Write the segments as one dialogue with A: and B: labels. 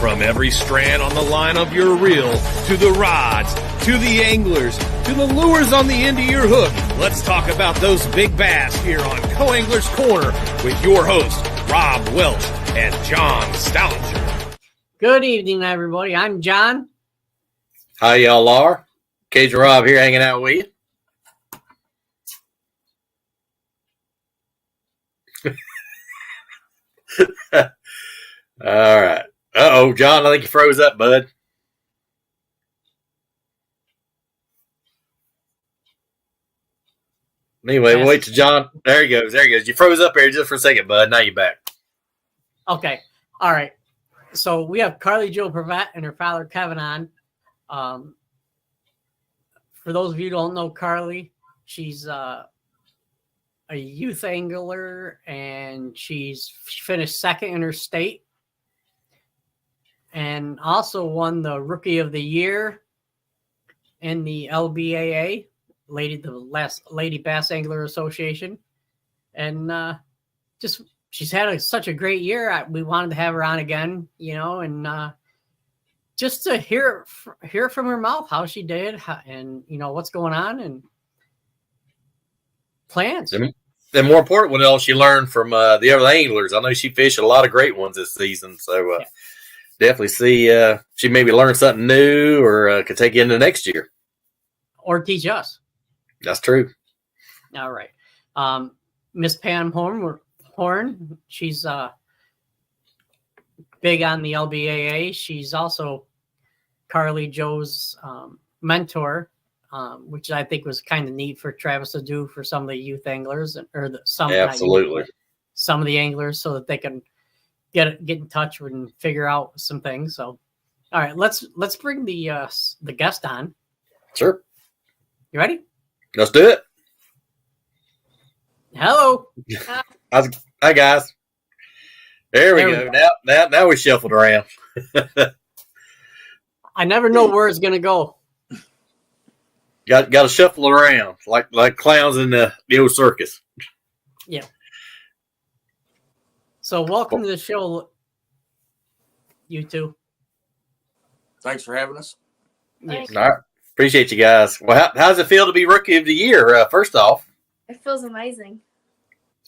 A: From every strand on the line of your reel, to the rods, to the anglers, to the lures on the end of your hook, let's talk about those big bass here on Co-Angler's Corner with your hosts, Rob Welch and John Stallinger.
B: Good evening, everybody. I'm John.
C: Hi, y'all are. Cajun Rob here hanging out with you. All right. Uh-oh, John, I think you froze up, bud. Anyway, we'll wait till John. There he goes. There he goes. You froze up here just for a second, bud. Now you're back.
B: Okay. All right. So we have Karlee Jo Prevett and her father, Kevin, on. For those of you who don't know Karlee, she's a youth angler, and she's finished second in her state. And also won the Rookie of the Year in the LBAA, Lady Bass Angler Association. And she's had such a great year. We wanted to have her on again, and just to hear from her mouth how she did and, what's going on and plans.
C: And more important, what else she learned from the other anglers. I know she fished a lot of great ones this season, so definitely see she maybe learned something new or could take it into next year.
B: Or teach us.
C: That's true.
B: All right. Miss Pam Horn, she's big on the LBAA. She's also Karlee Jo's mentor, which I think was kind of neat for Travis to do for some of the youth anglers
C: absolutely
B: some of the anglers, so that they can get in touch and figure out some things. So, all right, let's bring the guest on.
C: Sure.
B: You ready?
C: Let's do it.
B: Hello.
C: Hi, guys. There we go. Now we shuffled around.
B: I never know where it's gonna go.
C: Got to shuffle around like clowns in the old circus.
B: Yeah. So welcome to the show, you two.
D: Thanks for having us.
B: Yes.
C: All right. Appreciate you guys. Well, how does it feel to be Rookie of the Year? First off,
E: it feels amazing.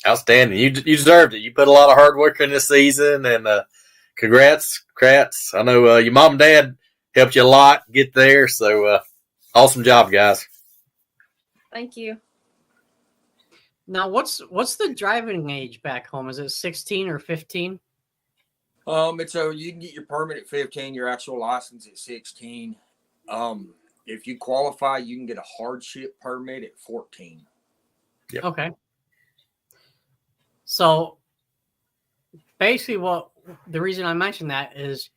C: Outstanding. You deserved it. You put a lot of hard work in this season, and congrats. I know your mom and dad helped you a lot get there, so awesome job, guys.
E: Thank you.
B: Now, what's the driving age back home? Is it 16 or 15?
D: You can get your permit at 15, your actual license at 16. If you qualify, you can get a hardship permit at 14.
C: Yep.
B: Okay. So basically the reason I mentioned that is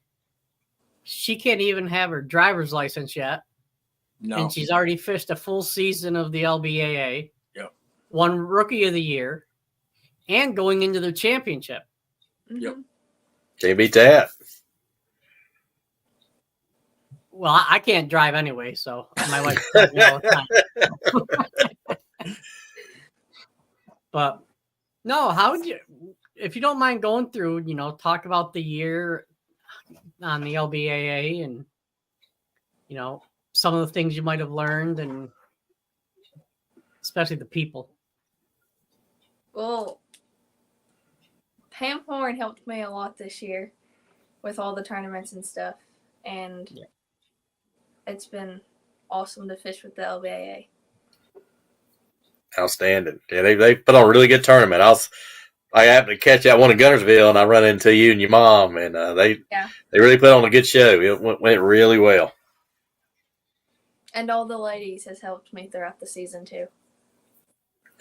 B: she can't even have her driver's license yet.
D: No.
B: And she's already fished a full season of the LBAA.
D: Yep.
B: Won Rookie of the Year and going into the championship.
E: Mm-hmm.
D: Yep.
C: Can't beat that.
B: Well, I can't drive anyway, so my wife tells me all the time. But no, how would you, if you don't mind going through, talk about the year on the LBAA and, some of the things you might have learned, and especially the people.
E: Well, Pam Horn helped me a lot this year with all the tournaments and stuff, and it's been awesome to fish with the LBAA.
C: Outstanding. Yeah, they put on a really good tournament. I happened to catch that one in Gunnersville, and I run into you and your mom, and they really put on a good show. It went really well.
E: And all the ladies has helped me throughout the season too.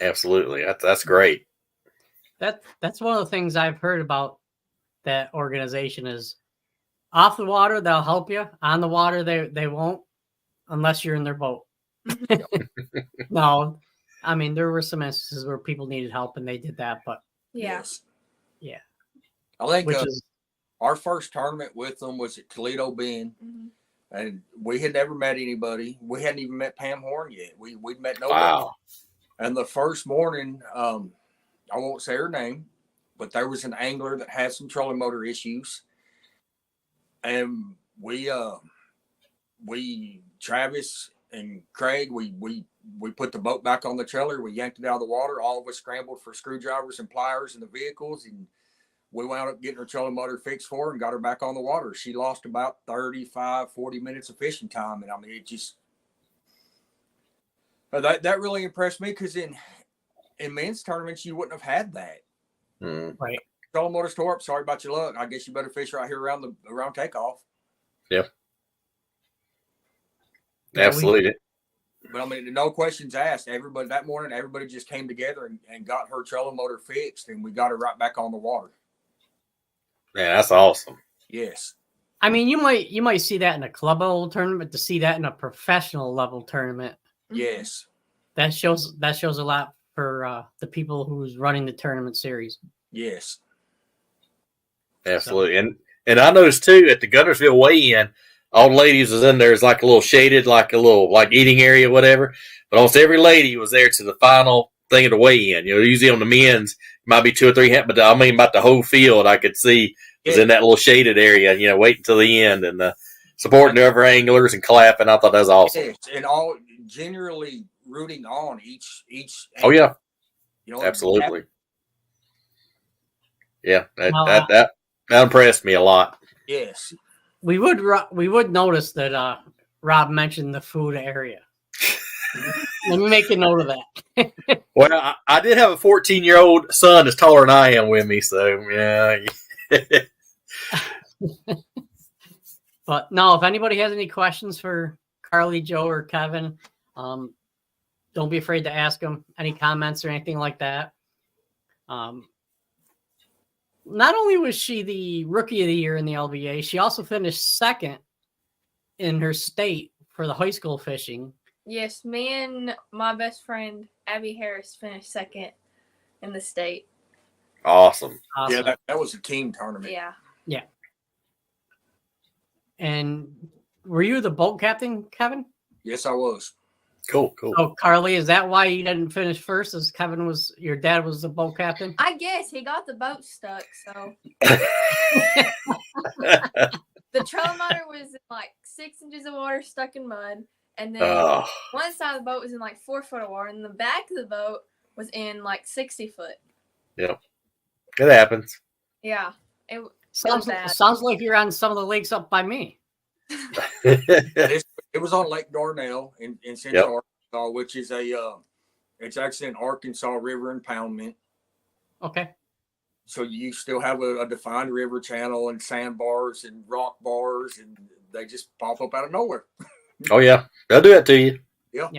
C: Absolutely. That's great.
B: That's one of the things I've heard about that organization is off the water, they'll help you. On the water, they won't unless you're in their boat. No, I mean, there were some instances where people needed help and they did that, but
E: yes.
B: Yeah.
D: I think our first tournament with them was at Toledo Bend.
E: Mm-hmm.
D: And we had never met anybody. We hadn't even met Pam Horn yet. We'd met nobody.
C: Wow.
D: And the first morning, I won't say her name, but there was an angler that had some trolling motor issues. and we Travis and Craig, we put the boat back on the trailer. We yanked it out of the water. All of us scrambled for screwdrivers and pliers in the vehicles, and we wound up getting her trolling motor fixed for her and got her back on the water. She lost about 35, 40 minutes of fishing time. And I mean, it just, that really impressed me, because in men's tournaments, you wouldn't have had that.
B: Right.
D: Trolling motor's tore up. Sorry about your luck. I guess you better fish right here around takeoff.
C: Yep. Absolutely.
D: But I mean, no questions asked. Everybody that morning, everybody just came together and got her trolling motor fixed, and we got her right back on the water.
C: Man, that's awesome.
D: Yes.
B: I mean, you might see that in a club level tournament. To see that in a professional level tournament,
D: Yes.
B: that shows a lot for the people who's running the tournament series.
D: Yes.
C: Absolutely. And I noticed too at the Guntersville weigh-in, all the ladies was in there. It's like a little shaded, like a little like eating area, whatever. But almost every lady was there to the final thing of the weigh-in. You know, usually on the men's might be 2 or 3, but I mean about the whole field I could see was in that little shaded area. You know, waiting till the end and supporting the other anglers and clapping. I thought that was awesome.
D: Yes. And all generally rooting on each.
C: Oh yeah,
D: You know,
C: absolutely. Yeah, that impressed me a lot.
D: Yes.
B: We would notice that Rob mentioned the food area. Let me make a note of that.
C: Well, I did have a 14-year-old son that's taller than I am with me, so yeah.
B: But no, if anybody has any questions for Karlee, Joe, or Kevin, don't be afraid to ask them. Any comments or anything like that. Not only was she the rookie of the year in the LBA, she also finished second in her state for the high school fishing.
E: Yes, me and my best friend Abby Harris finished second in the state.
C: Awesome.
D: Yeah, that was a team tournament.
E: Yeah.
B: Yeah. And were you the boat captain, Kevin?
D: Yes, I was.
C: Cool.
B: Oh, Karlee, is that why you didn't finish first? As Kevin was, your dad was the boat captain?
E: I guess he got the boat stuck, so the trolling motor was in like 6 inches of water stuck in mud, and then one side of the boat was in like 4 foot of water, and the back of the boat was in like 60 foot.
C: Yep. It happens.
E: Yeah.
B: Sounds like you're on some of the lakes up by me.
D: It was on Lake Darnell in Central Arkansas, which is it's actually an Arkansas River impoundment.
B: Okay.
D: So you still have a defined river channel and sandbars and rock bars, and they just pop up out of nowhere.
C: Oh yeah, they'll do that to you.
D: Yeah.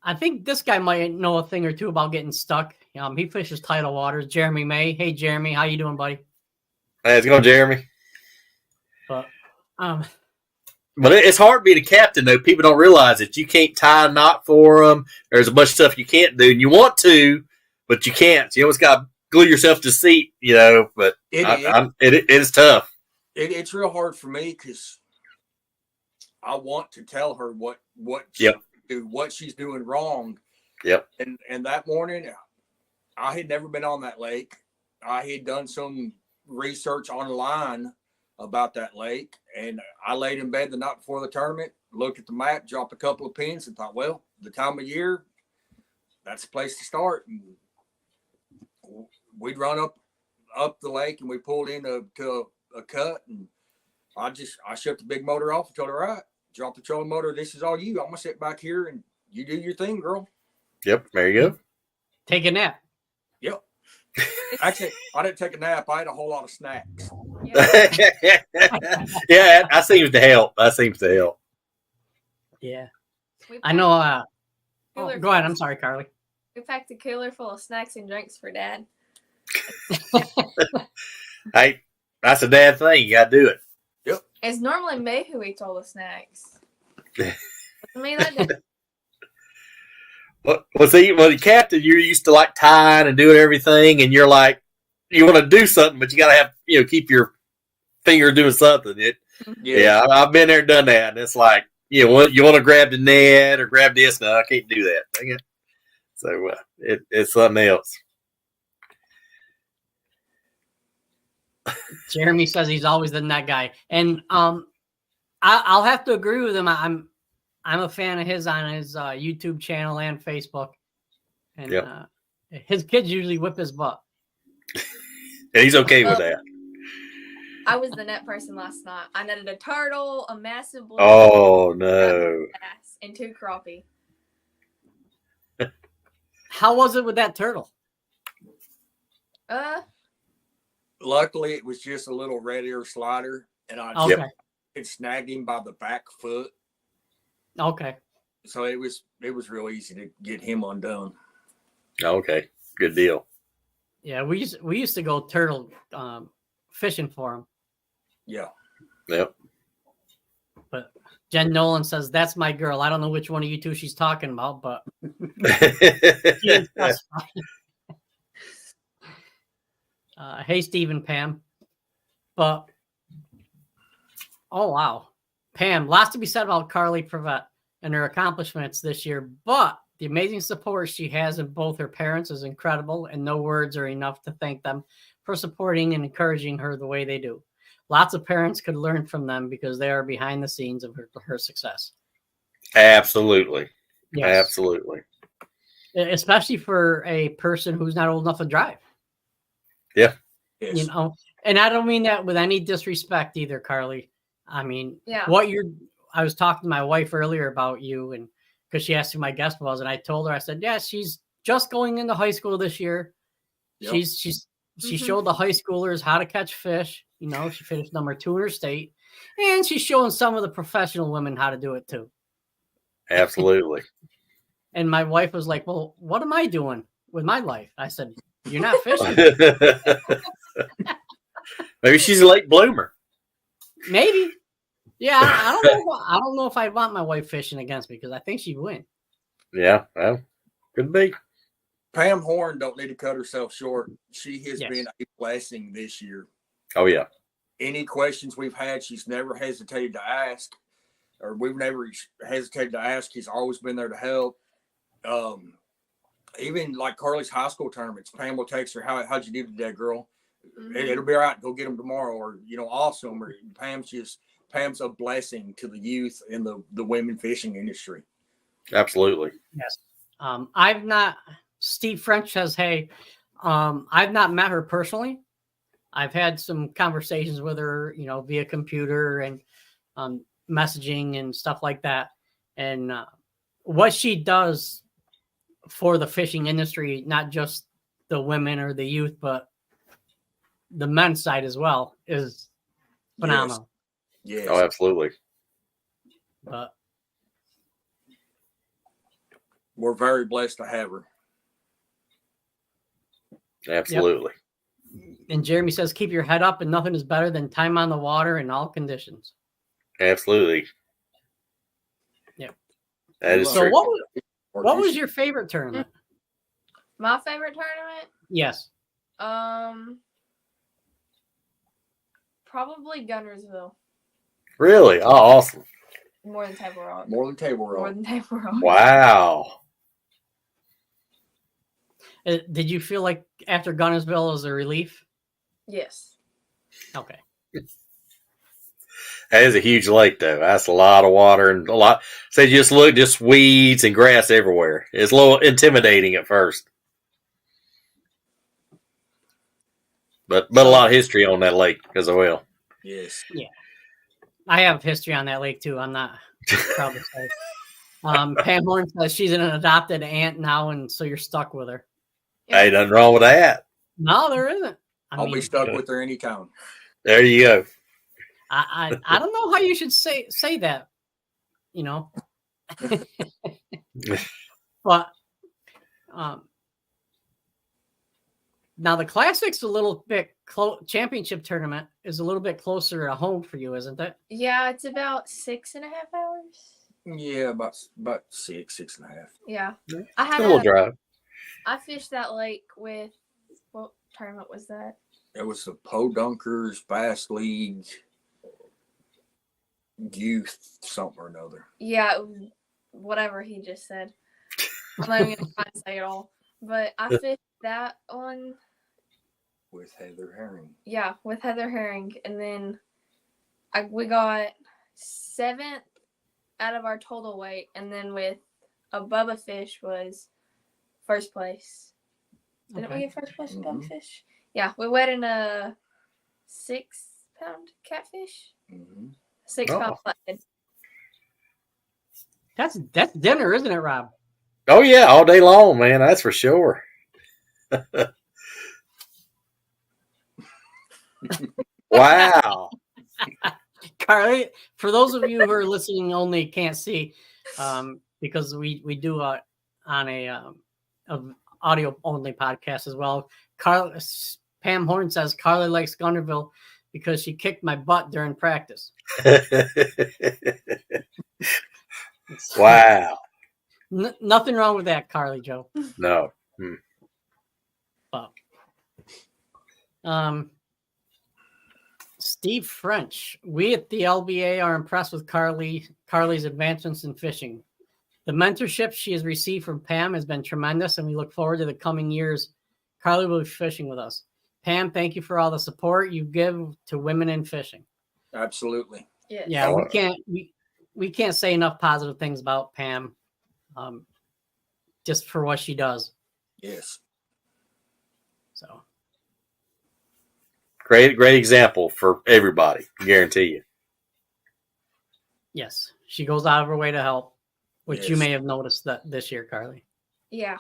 B: I think this guy might know a thing or two about getting stuck. He fishes tidal waters. Jeremy May. Hey, Jeremy, how you doing, buddy?
C: Hey, how's it going, Jeremy?
B: But
C: it's hard being a captain, though. People don't realize that you can't tie a knot for them. There's a bunch of stuff you can't do, and you want to, but you can't. You always got to glue yourself to the seat, you know. But it is tough.
D: It's real hard for me because I want to tell her what she's doing wrong.
C: Yep.
D: And that morning, I had never been on that lake. I had done some research online about that lake, and I laid in bed the night before the tournament, looked at the map, dropped a couple of pins, and thought, well, the time of year, that's the place to start. And we'd run up the lake, and we pulled into a cut, and I shut the big motor off and told her, all right, drop the trolling motor. This is all you. I'm gonna sit back here and you do your thing, girl.
C: Yep, there you go.
B: take a nap.
D: Yep. Actually, I didn't take a nap. I had a whole lot of snacks.
C: Yeah, that seems to help.
B: Yeah. I know. Go ahead. I'm sorry, Karlee.
E: We packed a cooler full of snacks and drinks for Dad.
C: Hey, that's a dad thing. You got to do it.
D: Yep.
E: It's normally me who eats all the snacks. Me that day.
C: Well, see, the captain, you're used to like tying and doing everything, and you're like, you want to do something, but you got to have, keep your finger doing something. Yeah, I've been there and done that, and it's like, you want to grab the net or grab this. No, I can't do that. So it's something else.
B: Jeremy says he's always the net guy, and I'll have to agree with him. I'm a fan of his on his YouTube channel and Facebook, and his kids usually whip his butt.
C: And he's okay with that.
E: I was the net person last night. I netted a turtle, a massive blue,
C: Oh no!
E: and 2 crappie.
B: How was it with that turtle?
D: Luckily, it was just a little red ear slider, and I could snag him by the back foot.
B: Okay.
D: So it was real easy to get him undone.
C: Okay, good deal.
B: Yeah, we used to go turtle fishing for him.
D: Yeah.
C: Yep.
B: But Jen Nolan says that's my girl. I don't know which one of you two she's talking about, but hey, Steve and Pam. But oh wow, Pam, lots to be said about Karlee Prevett and her accomplishments this year, but the amazing support she has in both her parents is incredible, and no words are enough to thank them for supporting and encouraging her the way they do. Lots of parents could learn from them because they are behind the scenes of her success.
C: Absolutely.
B: Yes.
C: Absolutely.
B: Especially for a person who's not old enough to drive.
C: Yeah.
D: Yes.
B: You know, and I don't mean that with any disrespect either, Karlee. I mean, I was talking to my wife earlier about you, and because she asked who my guest was, and I told her, I said, yeah, she's just going into high school this year. Yep. She showed the high schoolers how to catch fish. You know, she finished number 2 in her state, and she's showing some of the professional women how to do it too.
C: Absolutely.
B: And my wife was like, well, what am I doing with my life? I said, you're not fishing.
C: Maybe she's a late bloomer.
B: Maybe. Yeah, I don't know if I'd want my wife fishing against me because I think she'd win.
C: Yeah, well, could be.
D: Pam Horn don't need to cut herself short. She has been a blessing this year.
C: Oh, yeah.
D: Any questions we've had, she's never hesitated to ask, or we've never hesitated to ask. He's always been there to help. Even like Karlee's high school tournaments, Pam will text her, how'd you do today, girl? Mm-hmm. It'll be all right. Go get them tomorrow, or, awesome. Or Pam's a blessing to the youth in the women fishing industry.
C: Absolutely.
B: Yes. Steve French says, hey, I've not met her personally. I've had some conversations with her, via computer and messaging and stuff like that. And what she does for the fishing industry, not just the women or the youth, but the men's side as well, is phenomenal.
D: Yes.
C: Oh, absolutely.
B: But
D: we're very blessed to have her.
C: Absolutely.
B: Yep. And Jeremy says, keep your head up, and nothing is better than time on the water in all conditions.
C: Absolutely.
B: Yep.
C: That is
B: so
C: true.
B: What was your favorite tournament?
E: My favorite tournament?
B: Yes.
E: Probably Gunnersville.
C: Really? Oh, awesome.
E: More than Table Rock.
D: More than Table Rock.
C: Wow.
B: Did you feel like after Gunnersville was a relief?
E: Yes.
B: Okay.
C: That is a huge lake, though. That's a lot of water and a lot. Say, just weeds and grass everywhere. It's a little intimidating at first, but a lot of history on that lake as well.
D: Yes.
B: Yeah. I have history on that lake too. I'm not proud to say. Pam Horn says she's an adopted aunt now, and so you're stuck with her.
C: Hey, nothing wrong with that.
B: No, there isn't.
D: I'll be stuck with her anytime.
C: There you go.
B: I don't know how you should say that, but now the Classic's a little bit championship tournament is a little bit closer to home for you, isn't it?
E: Yeah, it's about 6.5 hours.
D: Yeah, about 6.5.
E: Yeah,
C: I had a little drive.
E: I fished that lake with what tournament was that?
D: It was the Podunkers Bass League Youth something or another.
E: Yeah, whatever he just said. I'm not even gonna try to say it all. But I fished that on
D: With Heather Herring.
E: Yeah, with Heather Herring. And then we got 7th out of our total weight. And then with a Bubba Fish was first place. Didn't we get first place with Bubba Fish? Yeah, we weighed in a 6-pound catfish. 6-pound flathead.
B: That's dinner, isn't it, Rob?
C: Oh yeah, all day long, man. That's for sure. Wow.
B: Karlee, for those of you who are listening only can't see, because we do on a audio only podcast as well. Pam Horn says Karlee likes Gunnerville because she kicked my butt during practice.
C: Wow.
B: Nothing wrong with that, Karlee Joe.
C: No.
B: But, Steve French, we at the LBA are impressed with Karlee's advancements in fishing. The mentorship she has received from Pam has been tremendous, and we look forward to the coming years. Karlee will be fishing with us. Pam, thank you for all the support you give to women in fishing.
D: Absolutely.
E: Yes.
B: Yeah, we can't say enough positive things about Pam, just for what she does.
D: Yes.
B: So
C: great example for everybody. I guarantee you.
B: yes, she goes out of her way to help, which you
D: Yes.
B: may have noticed that this year, Karlee.
E: Yeah.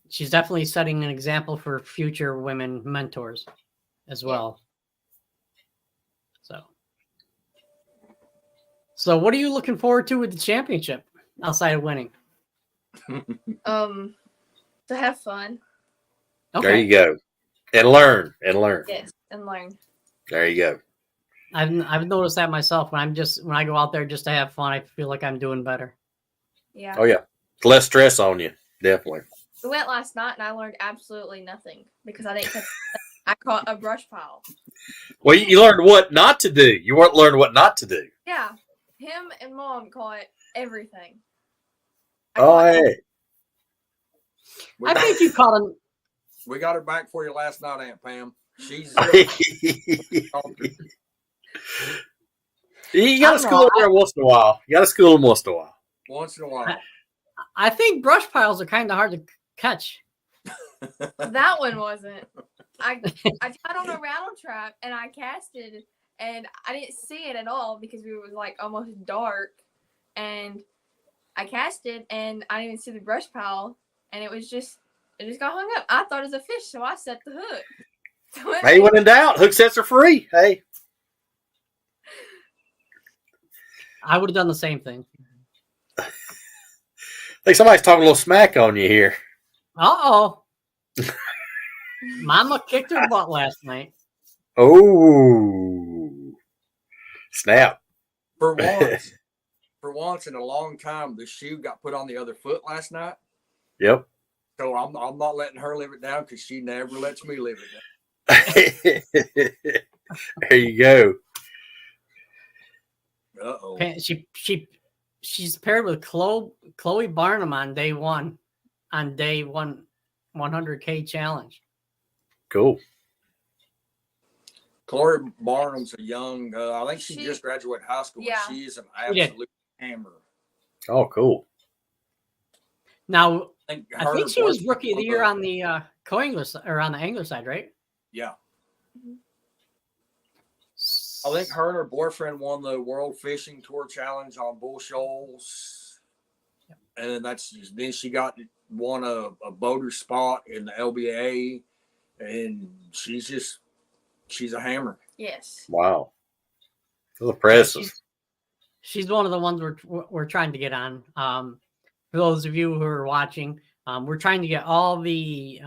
B: She's definitely setting an example for future women mentors as well. So what are you looking forward to with the championship outside of winning?
E: To have fun.
B: Okay.
C: There you go. And learn.
E: Yes, and learn.
C: There you go.
B: I've noticed that myself when I go out there just to have fun, I feel like I'm doing better.
E: Yeah.
C: Oh yeah. Less stress on you. Definitely.
E: We went last night and I learned absolutely nothing because I didn't catch I caught a brush pile.
C: Well, you learned what not to do. You weren't learned what not to do.
E: Yeah. Him and Mom caught everything.
C: Hey.
B: I think you caught him.
D: We got her back for you last night, Aunt Pam. She's
C: You got to school her once in a while.
D: once in a while.
B: I think brush piles are kind of hard to catch.
E: That one wasn't. I tied on a rattle trap and I casted and I didn't see it at all because it was like almost dark. And I casted and I didn't even see the brush pile and it just got hung up. I thought it was a fish, so I set the hook.
C: Hey, when in doubt, hook sets are free. Hey.
B: I would have done the same thing.
C: I think somebody's talking a little smack on you here.
B: Uh-oh. Mama kicked her butt last night.
C: Oh. Snap.
D: For once in a long time, the shoe got put on the other foot last night.
C: Yep.
D: So I'm not letting her live it down because she never lets me live it down.
C: There you go.
D: Uh-oh.
B: She's paired with Chloe Barnum on day one 100K challenge.
C: Cool.
D: Chloe Barnum's a young, I think she just graduated high school.
E: Yeah.
D: She is an absolute hammer.
C: Oh, cool.
B: Now,
D: I
B: I think she was rookie of the year on the co-angler or on the angler side, right?
D: Yeah. I think her and her boyfriend won the World Fishing Tour Challenge on Bull Shoals. And then she won a boater spot in the LBA. And she's a hammer.
E: Yes.
C: Wow. That's impressive.
B: She's one of the ones we're trying to get on. For those of you who are watching, we're trying to get all the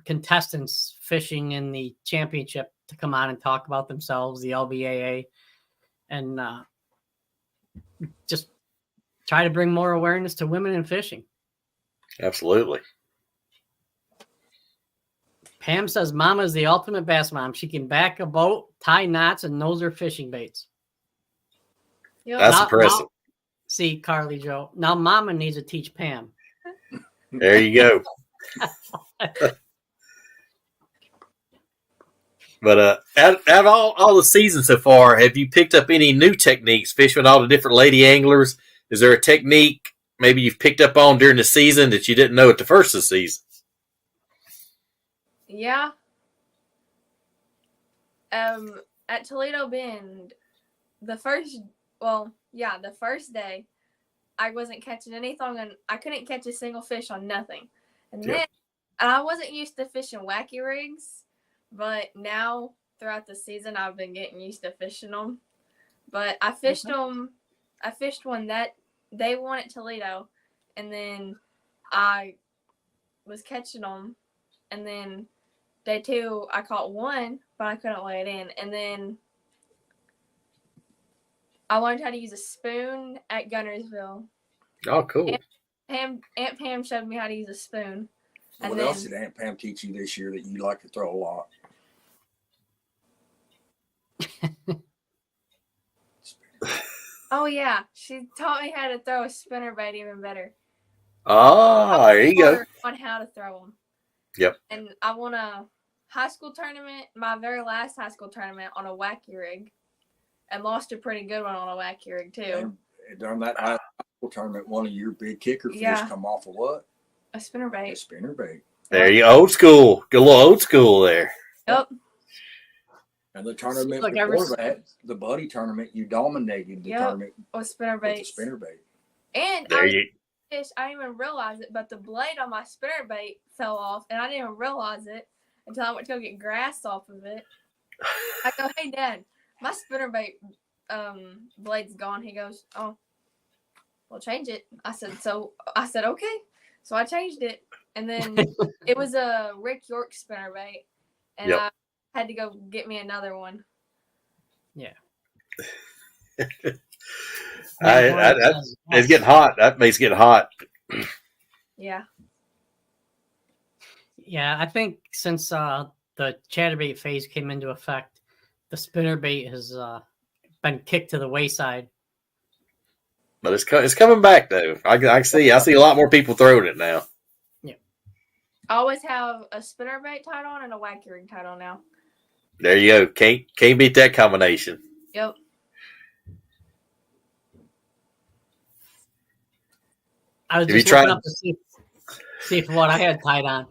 B: contestants fishing in the championship to come on and talk about themselves, the LBAA, and just try to bring more awareness to women in fishing.
C: Absolutely.
B: Pam says Mama is the ultimate bass mom. She can back a boat, tie knots, and knows her fishing baits.
E: Yep.
C: That's impressive.
B: See, Karlee Joe. Now Mama needs to teach Pam.
C: There you go. But out of all the seasons so far, have you picked up any new techniques fishing with all the different lady anglers? Is there a technique maybe you've picked up on during the season that you didn't know at the first of the season?
E: Yeah. At Toledo Bend, the first day, I wasn't catching anything, and I couldn't catch a single fish on nothing. And I wasn't used to fishing wacky rigs, but now throughout the season, I've been getting used to fishing them. But I fished them. I fished one that day one at Toledo, and then I was catching them, and then day two I caught one, but I couldn't weigh it in, and then I learned how to use a spoon at Gunnersville.
C: Oh, cool.
E: Aunt Pam showed me how to use a spoon. And
D: what else did Aunt Pam teach you this year that you like to throw a lot?
E: Oh, yeah. She taught me how to throw a spinnerbait even better.
C: Oh, there you go.
E: On how to throw them.
C: Yep.
E: And I won a high school tournament, my very last high school tournament, on a wacky rig. And lost a pretty good one on a wacky rig, too.
D: And during that high school tournament, one of your big kicker fish come off of what?
E: A spinnerbait.
D: A spinnerbait.
C: There you go. Old school. Good little old school there.
E: Yep.
D: And the tournament before that, the buddy tournament, you dominated the tournament
E: with spinnerbait. And I didn't even realize it, but the blade on my spinnerbait fell off, and I didn't even realize it until I went to go get grass off of it. I go, "Hey, Dad, my spinnerbait blade's gone." He goes, "Oh, well, change it." I said, "Okay." So I changed it, and then it was a Rick York spinnerbait, and I had to go get me another one.
B: Yeah.
C: It's getting hot. That mate's getting hot.
E: Yeah.
B: Yeah, I think since the chatterbait phase came into effect, the spinnerbait has been kicked to the wayside.
C: But it's coming back though. I see a lot more people throwing it now.
B: Yeah.
E: I always have a spinnerbait tied on and a wacky rig tied on now.
C: There you go. Can't beat that combination.
E: Yep.
B: I was just looking up to see what I had tied on.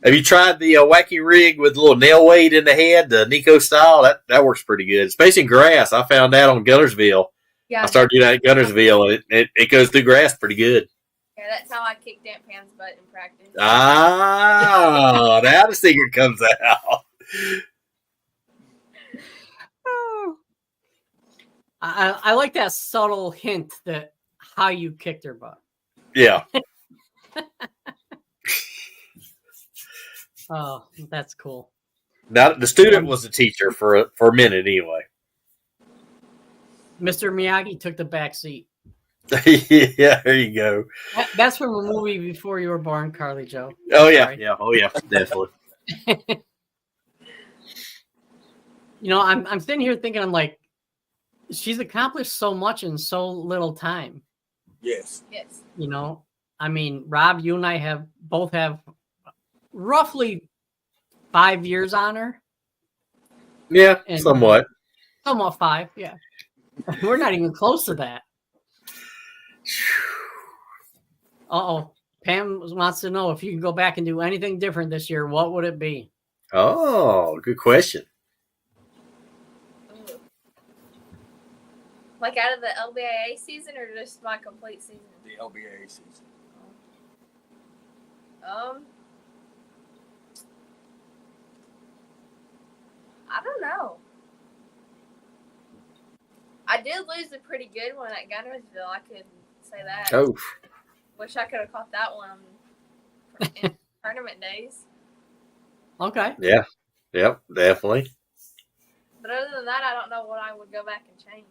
C: Have you tried the wacky rig with a little nail weight in the head, the Nico style? That works pretty good, especially in grass. I found that on Gunnersville. Yeah, I started doing that at Gunnersville, and it goes through grass pretty good.
E: Yeah, that's how I kicked Aunt Pam's butt in practice.
C: Ah, now the secret comes out.
B: I like that subtle hint that how you kicked her butt.
C: Yeah.
B: Oh, that's cool.
C: Now the student was the teacher for a minute anyway.
B: Mr. Miyagi took the back seat.
C: Yeah, there you go.
B: That's from a movie before you were born, Karlee Joe.
C: Oh yeah, sorry. Yeah, oh yeah, definitely.
B: I'm sitting here thinking, I'm like, she's accomplished so much in so little time.
D: Yes.
B: I mean, Rob, you and I both have roughly 5 years on her.
C: Yeah, somewhat.
B: Somewhat 5, yeah. We're not even close to that. Uh-oh. Pam wants to know if you could go back and do anything different this year, what would it be?
C: Oh, good question.
E: Ooh. Like out of the LBAA season or just my complete season?
D: The LBAA season.
E: I don't know. I did lose a pretty good one at Gunnersville. I could say that.
C: Oh.
E: Wish I could have caught that one in tournament days.
B: Okay.
C: Yeah. Yep, definitely.
E: But other than that, I don't know what I would go back and change.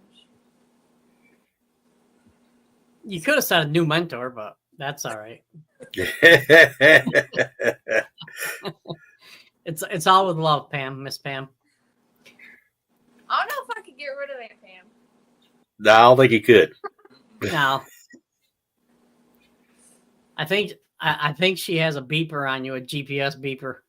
B: You could have said a new mentor, but that's all right. It's all with love, Pam, Miss Pam.
E: I don't know if I could get rid of Aunt Pam.
C: No, I don't think you could.
B: No. I think she has a beeper on you, a GPS beeper.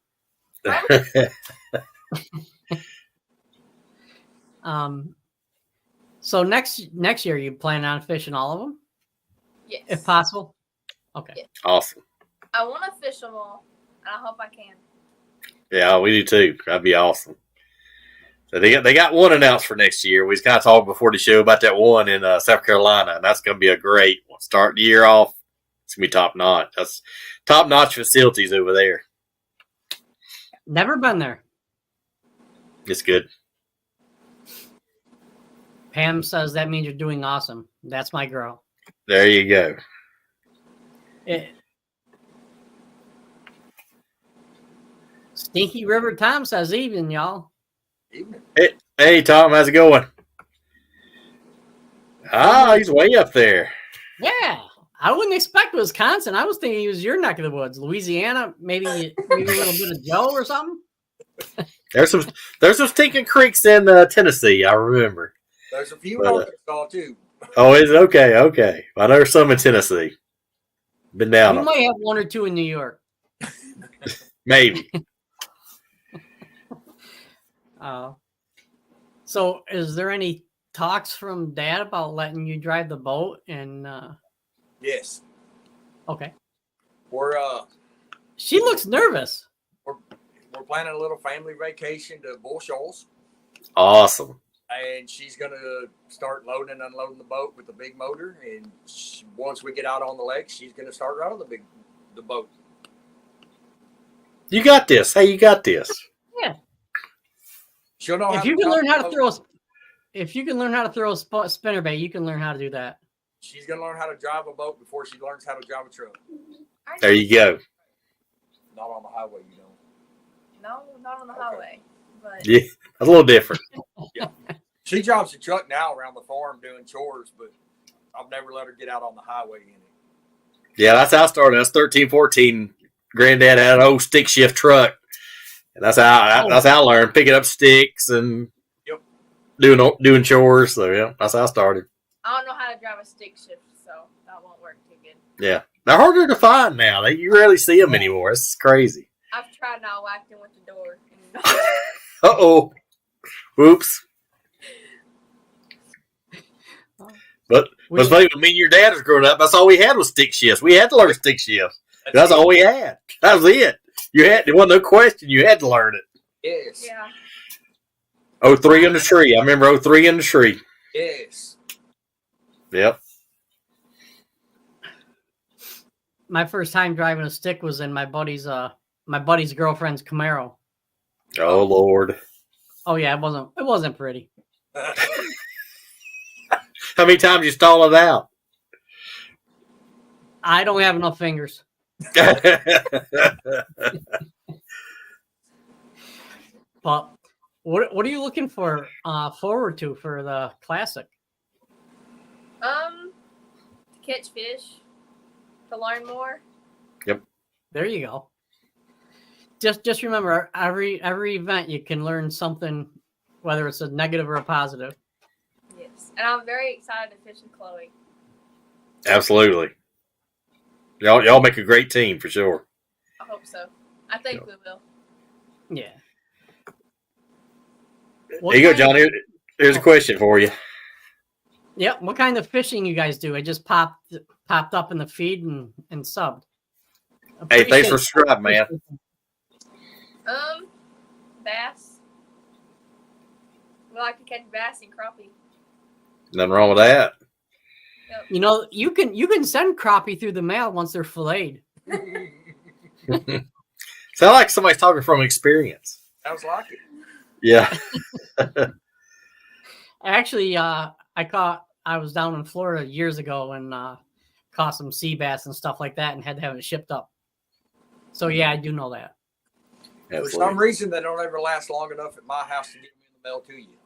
B: So next year, you plan on fishing all of them,
E: Yes.
B: if possible? Okay.
E: Yeah.
C: Awesome.
E: I want to fish them all, and I hope I can.
C: Yeah, we do too. That'd be awesome. So they got one announced for next year. We was kind of talking before the show about that one in South Carolina, and that's going to be a great one. Start the year off. It's going to be top notch. That's top notch facilities over there.
B: Never been there.
C: It's good.
B: Pam says that means you're doing awesome. That's my girl.
C: There you go.
B: Stinky River Tom says evening, y'all.
D: Evening.
C: Hey, Tom, how's it going? Ah, he's way up there.
B: Yeah. I wouldn't expect Wisconsin. I was thinking he was your neck of the woods. Louisiana, maybe a little bit of Joe or something.
C: There's some stinking creeks in Tennessee, I remember.
D: There's a few in Arkansas too.
C: Oh, is it? Okay. I know there's some in Tennessee. Been down
B: We
C: on
B: might have one or two in New York.
C: maybe.
B: So is there any talks from Dad about letting you drive the boat? And
D: Yes.
B: okay.
D: We're
B: She looks nervous.
D: we're planning a little family vacation to Bull Shoals,
C: Awesome.
D: and she's gonna start loading and unloading the boat with the big motor. And once we get out on the lake, she's gonna start running the boat.
C: You got this. Hey, you got this.
B: Yeah.
D: She'll know
B: If you can learn how to throw a spinnerbait, you can learn how to do that.
D: She's gonna learn how to drive a boat before she learns how to drive a truck.
C: There you go.
D: Not on the highway, you know.
E: No, not on the highway. But
C: Yeah, a little different.
D: She drives a truck now around the farm doing chores, but I've never let her get out on the highway in it.
C: Yeah, that's how I started. I was 13, 14. Granddad had an old stick shift truck. And that's how I learned, picking up sticks and doing chores. So yeah, that's how I started.
E: I don't know how to drive a stick shift, so that won't work too good.
C: Yeah, they're harder to find now. You rarely see them anymore. It's crazy.
E: I've tried now whacking with the door.
C: Uh-oh. Whoops. But what's funny, when me and your dad was growing up, that's all we had was stick shifts. We had to learn stick shifts. That's all we had. That was it. There wasn't no question. You had to learn it.
D: Yes.
E: Yeah.
C: 03 in the tree. I remember 03 in the tree.
D: Yes.
C: Yep.
B: My first time driving a stick was in my buddy's girlfriend's Camaro.
C: Oh Lord.
B: Oh yeah, it wasn't pretty.
C: How many times you stall it out?
B: I don't have enough fingers. But what are you looking for forward to for the classic?
E: To catch fish, to learn more.
C: Yep.
B: There you go. Just remember, every event you can learn something, whether it's a negative or a positive.
E: Yes, and I'm very excited to fish with Chloe.
C: Absolutely. Y'all make a great team for sure.
E: I hope so. I think we will.
B: Yeah.
C: There you go, John. Here's a question for you.
B: Yep. What kind of fishing you guys do? It just popped up in the feed and subbed.
C: Hey, thanks for subscribing, man.
E: Bass. We like to catch bass and crappie.
C: Nothing wrong with that.
E: Yep.
B: You know, you can send crappie through the mail once they're filleted.
C: Sound like somebody's talking from experience.
D: Sounds like it.
C: Yeah.
B: Actually, I was down in Florida years ago and caught some sea bass and stuff like that and had to have it shipped up. So yeah, I do know that.
D: For some reason, they don't ever last long enough at my house to get them in the mail to you.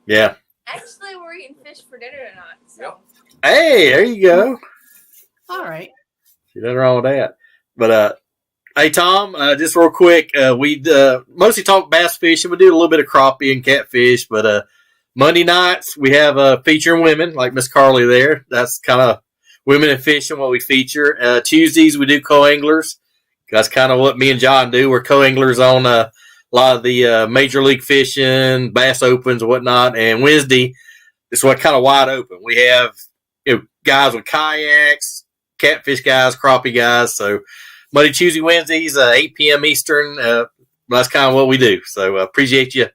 C: Yeah.
E: Actually, we're eating fish for dinner tonight. So.
D: Yep.
C: Hey, there you go.
B: All right.
C: Nothing wrong with that. But hey, Tom, just real quick, we mostly talk bass fishing. We do a little bit of crappie and catfish, but Monday nights we have featuring women like Miss Karlee there. That's kind of women and fishing what we feature. Tuesdays we do co-anglers. That's kind of what me and John do. We're co-anglers on a lot of the major league fishing, bass opens and whatnot. And Wednesday, it's what kind of wide open. We have guys with kayaks, catfish guys, crappie guys. So Monday, Tuesday, Wednesdays, 8 p.m. Eastern. That's kind of what we do. So appreciate you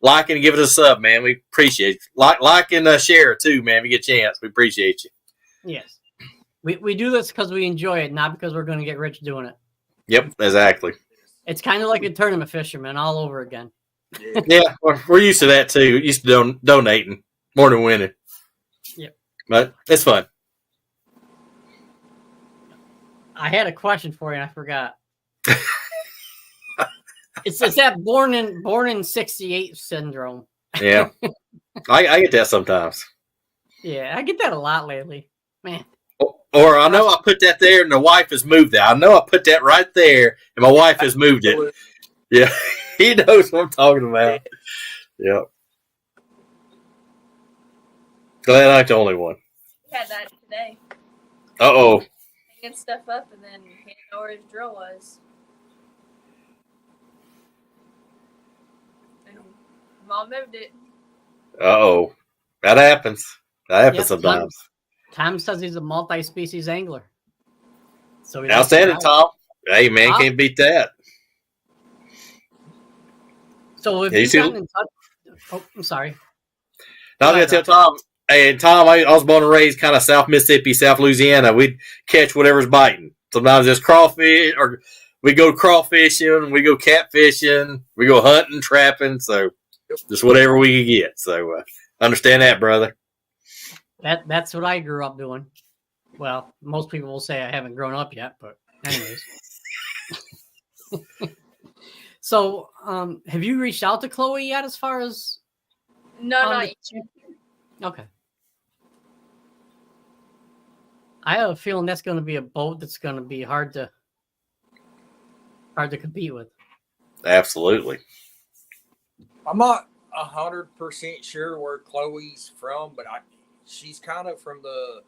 C: liking and giving us a sub, man. We appreciate it. Like and share too, man. If you get a chance, we appreciate you.
B: Yes. We do this because we enjoy it, not because we're going to get rich doing it.
C: Yep, exactly.
B: It's kind of like a tournament fisherman all over again.
C: Yeah, we're used to that too. We're used to donating more than winning.
B: Yep.
C: But it's fun.
B: I had a question for you and I forgot. It's that born in '68 syndrome.
C: Yeah. I get that sometimes.
B: Yeah, I get that a lot lately. Man.
C: Or I know I put that there and the wife has moved that. I know I put that right there and my wife has moved it. Yeah. He knows what I'm talking about. Yep. Glad I'm the only one.
E: We had that today.
C: Uh-oh.
E: Hanging stuff up and then he didn't know where his drill was. And Mom moved it.
C: Uh-oh. That happens. That happens sometimes.
B: Tom says he's a multi-species angler. So
C: Outstanding, Tom. Hey, man, can't beat that.
B: So if you've gotten in touch... Oh, I'm sorry.
C: Now, I'm going to tell Tom, hey, Tom, I was born and raised kind of South Mississippi, South Louisiana. We'd catch whatever's biting. Sometimes it's crawfish, or we go crawfishing, we go catfishing, we go hunting, trapping, so just whatever we could get. So understand that, brother.
B: That's what I grew up doing. Well, most people will say I haven't grown up yet, but anyways. So, have you reached out to Chloe yet as far as...
E: No, not yet.
B: Okay. I have a feeling that's going to be a boat that's going to be hard to compete with.
C: Absolutely.
D: I'm not 100% sure where Chloe's from, but she's kind of from the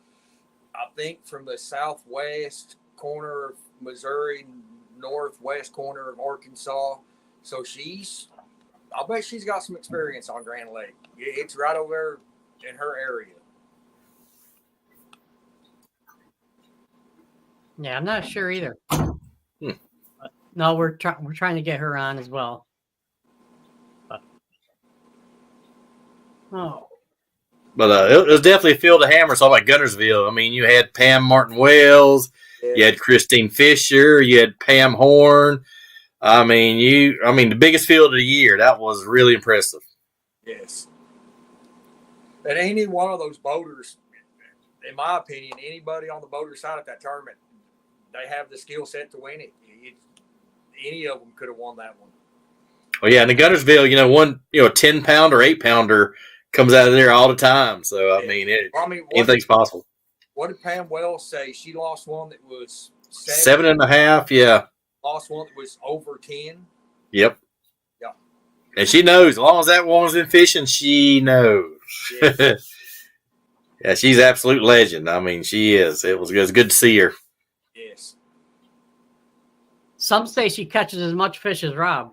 D: southwest corner of Missouri, northwest corner of Arkansas. So I'll bet she's got some experience on Grand Lake. It's right over there in her area.
B: Yeah, I'm not sure either. But no, we're trying to get her on as well. But
C: it was definitely a field of hammers all by Gunnersville. I mean, you had Pam Martin Wells, you had Christine Fisher, you had Pam Horn. I mean, the biggest field of the year. That was really impressive.
D: Yes. And any one of those boaters, in my opinion, anybody on the boater side of that tournament, they have the skill set to win it. Any of them could have won that one.
C: Well, yeah, in the Gunnersville, one 10-pounder, 8-pounder comes out of there all the time. So I mean, anything's possible.
D: What did Pam Wells say? She lost one that was
C: 7.5. Yeah.
D: Lost one that was over 10.
C: Yep.
D: Yeah.
C: And she knows. As long as that woman's been fishing, she knows. Yes. Yeah, she's an absolute legend. I mean, she is. It was good to see her.
D: Yes.
B: Some say she catches as much fish as Rob.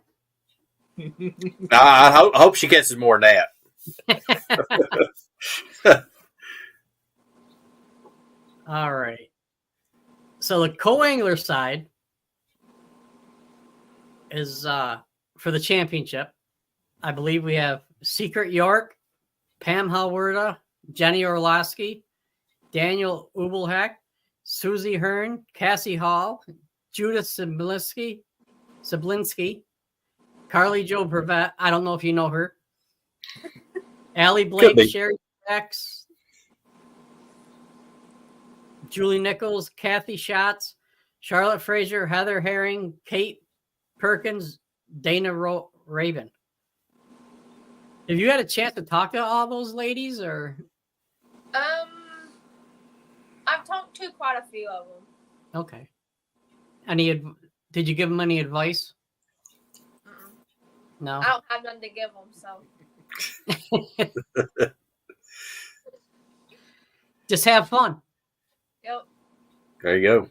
C: I hope she catches more than that.
B: All right. So the co-angler side is for the championship. I believe we have Secret York, Pam Halwerda, Jenny Orlowski, Daniel Ubelhack, Susie Hearn, Cassie Hall, Judith Sablinski, Karlee Jo Prevett. I don't know if you know her. Allie Blake, Sherry X, Julie Nichols, Kathy Schatz, Charlotte Fraser, Heather Herring, Kate Perkins, Dana Raven. Have you had a chance to talk to all those ladies, or?
E: I've talked to quite a few of them.
B: Okay. Did you give them any advice?
E: Mm-mm.
B: No.
E: I don't have none to give them, so.
B: Just have fun.
E: Yep.
C: There you go.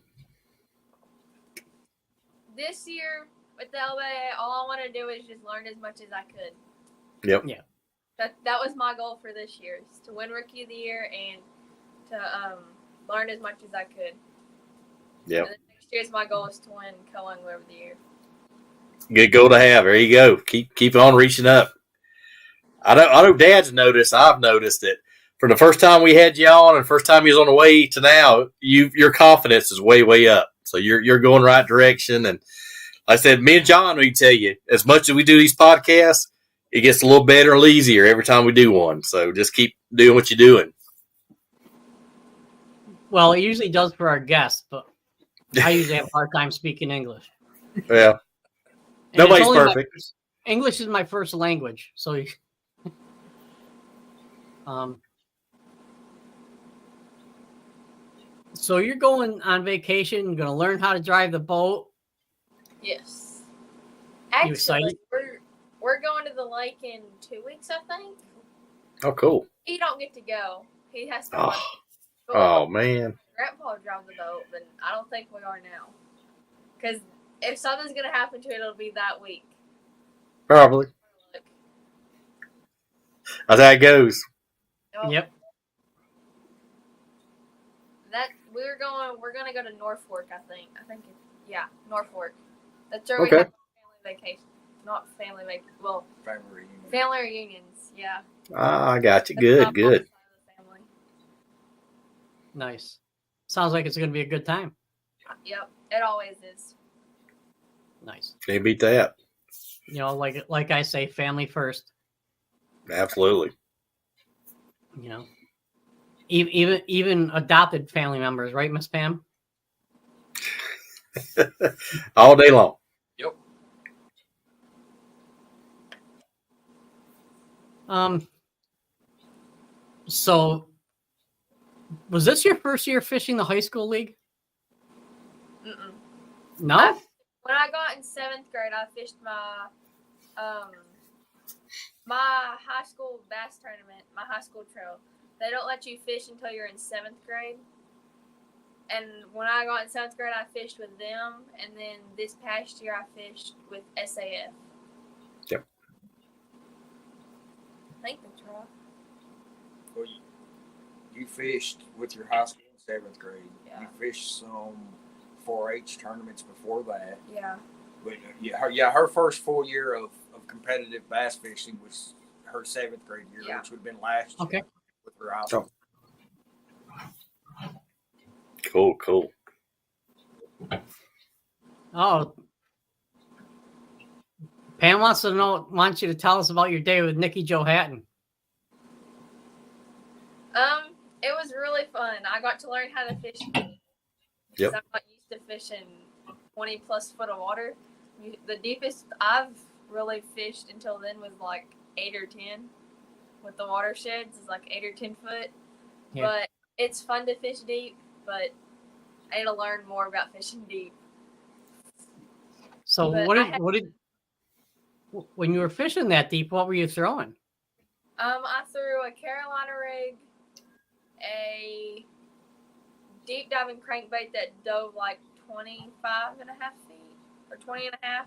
E: this year with the LBA, all I want to do is just learn as much as I could.
C: Yep.
B: Yeah.
E: That was my goal for this year, is to win Rookie of the Year and to learn as much as I could.
C: Yep.
E: And then next year's my goal is to win Co-Angler of the Year.
C: Good goal to have. There you go. Keep on reaching up. I know Dad's noticed. I've noticed it. From the first time we had you on and first time you was on the way to now, your confidence is way, way up. So you're going right direction. And like I said, me and John, we tell you, as much as we do these podcasts, it gets a little better and easier every time we do one. So just keep doing what you're doing.
B: Well, it usually does for our guests, but I usually have a hard time speaking English.
C: Yeah.
B: And
C: Nobody's
B: it's only
C: perfect.
B: English is my first language, so so you're going on vacation, you're going to learn how to drive the boat.
E: Yes.
B: You excited?
E: Actually, we're going to the lake in 2 weeks, I think.
C: Oh, cool.
E: He don't get to go. He has to.
C: Oh, oh man.
E: Grandpa drives the boat, but I don't think we are now. Because if something's gonna happen to it, it'll be that week.
C: Probably. That's how it goes.
E: Nope.
B: Yep.
E: We're gonna go to Norfolk, I think. Norfolk. That's where we
C: Okay.
E: have family vacation. Not family vacation. Well,
D: Family reunion.
E: family reunions. Yeah.
C: I got you.
E: That's
C: Good,
E: my
C: good.
E: mom's side of the family.
B: Nice. Sounds like it's going to be a good time.
E: Yep. It always is.
B: Nice.
C: Can't beat that.
B: You know, like I say, family first.
C: Absolutely.
B: You know, even adopted family members, right, Miss Pam?
C: All day long.
D: Yep.
B: So was this your first year fishing the high school league?
E: Mm-mm.
B: No?
E: When I got in 7th grade, I fished my high school bass tournament, my high school trail. They don't let you fish until you're in 7th grade. And when I got in 7th grade, I fished with them. And then this past year, I fished with SAF.
C: Yep.
E: I think that's right.
D: Well, you fished with your high school in 7th grade.
E: Yeah.
D: You fished some 4-H tournaments before that.
E: Yeah.
D: But her first full year of competitive bass fishing was her 7th grade year,
E: Yeah.
D: which would have been last year.
B: Okay.
D: With her high school.
C: Cool.
B: Oh. Pam wants you to tell us about your day with Nikki Joe Hatton.
E: It was really fun. I got to learn how to fish.
C: Yep.
E: I'm not used to fishing 20 plus foot of water. The deepest I've really fished until then was like 8 or 10. With the watersheds, is like 8 or 10 foot.
B: Yeah.
E: But it's fun to fish deep. But I need to learn more about fishing deep.
B: So
E: But
B: when you were fishing that deep, what were you throwing?
E: I threw a Carolina rig, a deep diving crankbait that dove like 25 and a half feet or 20 and a half,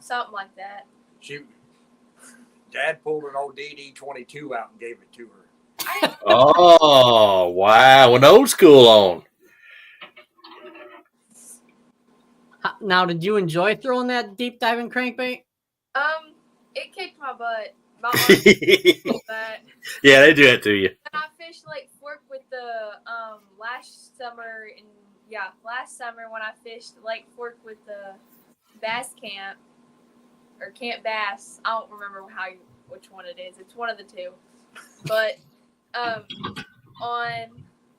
E: something like that.
D: Dad pulled an old DD-22 out and gave it to her.
C: Oh, wow. An old school on.
B: Now, did you enjoy throwing that deep diving crankbait?
E: It kicked my butt. My arm kicked that.
C: Yeah, they do that to you.
E: And I fished Lake Fork with the last summer when I fished Lake Fork with the bass camp or Camp Bass. I don't remember which one it is. It's one of the two. But on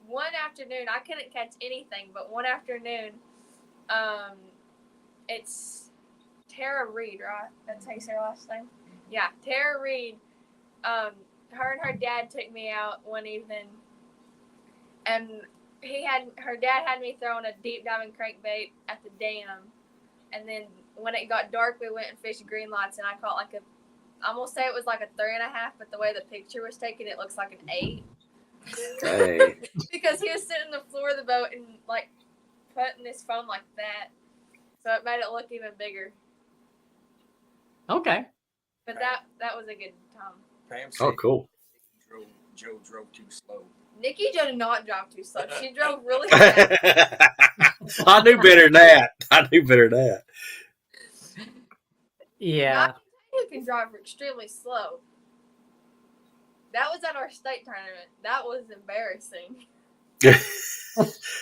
E: one afternoon, I couldn't catch anything. But one afternoon, it's Tara Reed, right? That's how you say her last name? Yeah, Tara Reed. Her and her dad took me out one evening, and her dad had me throwing a deep diving crankbait at the dam, and then when it got dark, we went and fished green lights, and I caught I'm gonna say it was like a 3.5, but the way the picture was taken, it looks like an 8.
C: Hey.
E: Because he was sitting on the floor of the boat and like putting his phone like that. So it made it look even bigger.
B: Okay.
E: But that was a good time.
D: Pam
C: Oh,
D: said
C: cool.
D: Joe drove too slow.
E: Nikki Jo did not drive too slow. She drove really fast.
C: I knew better than that.
B: Yeah.
E: You can drive extremely slow. That was at our state tournament. That was embarrassing.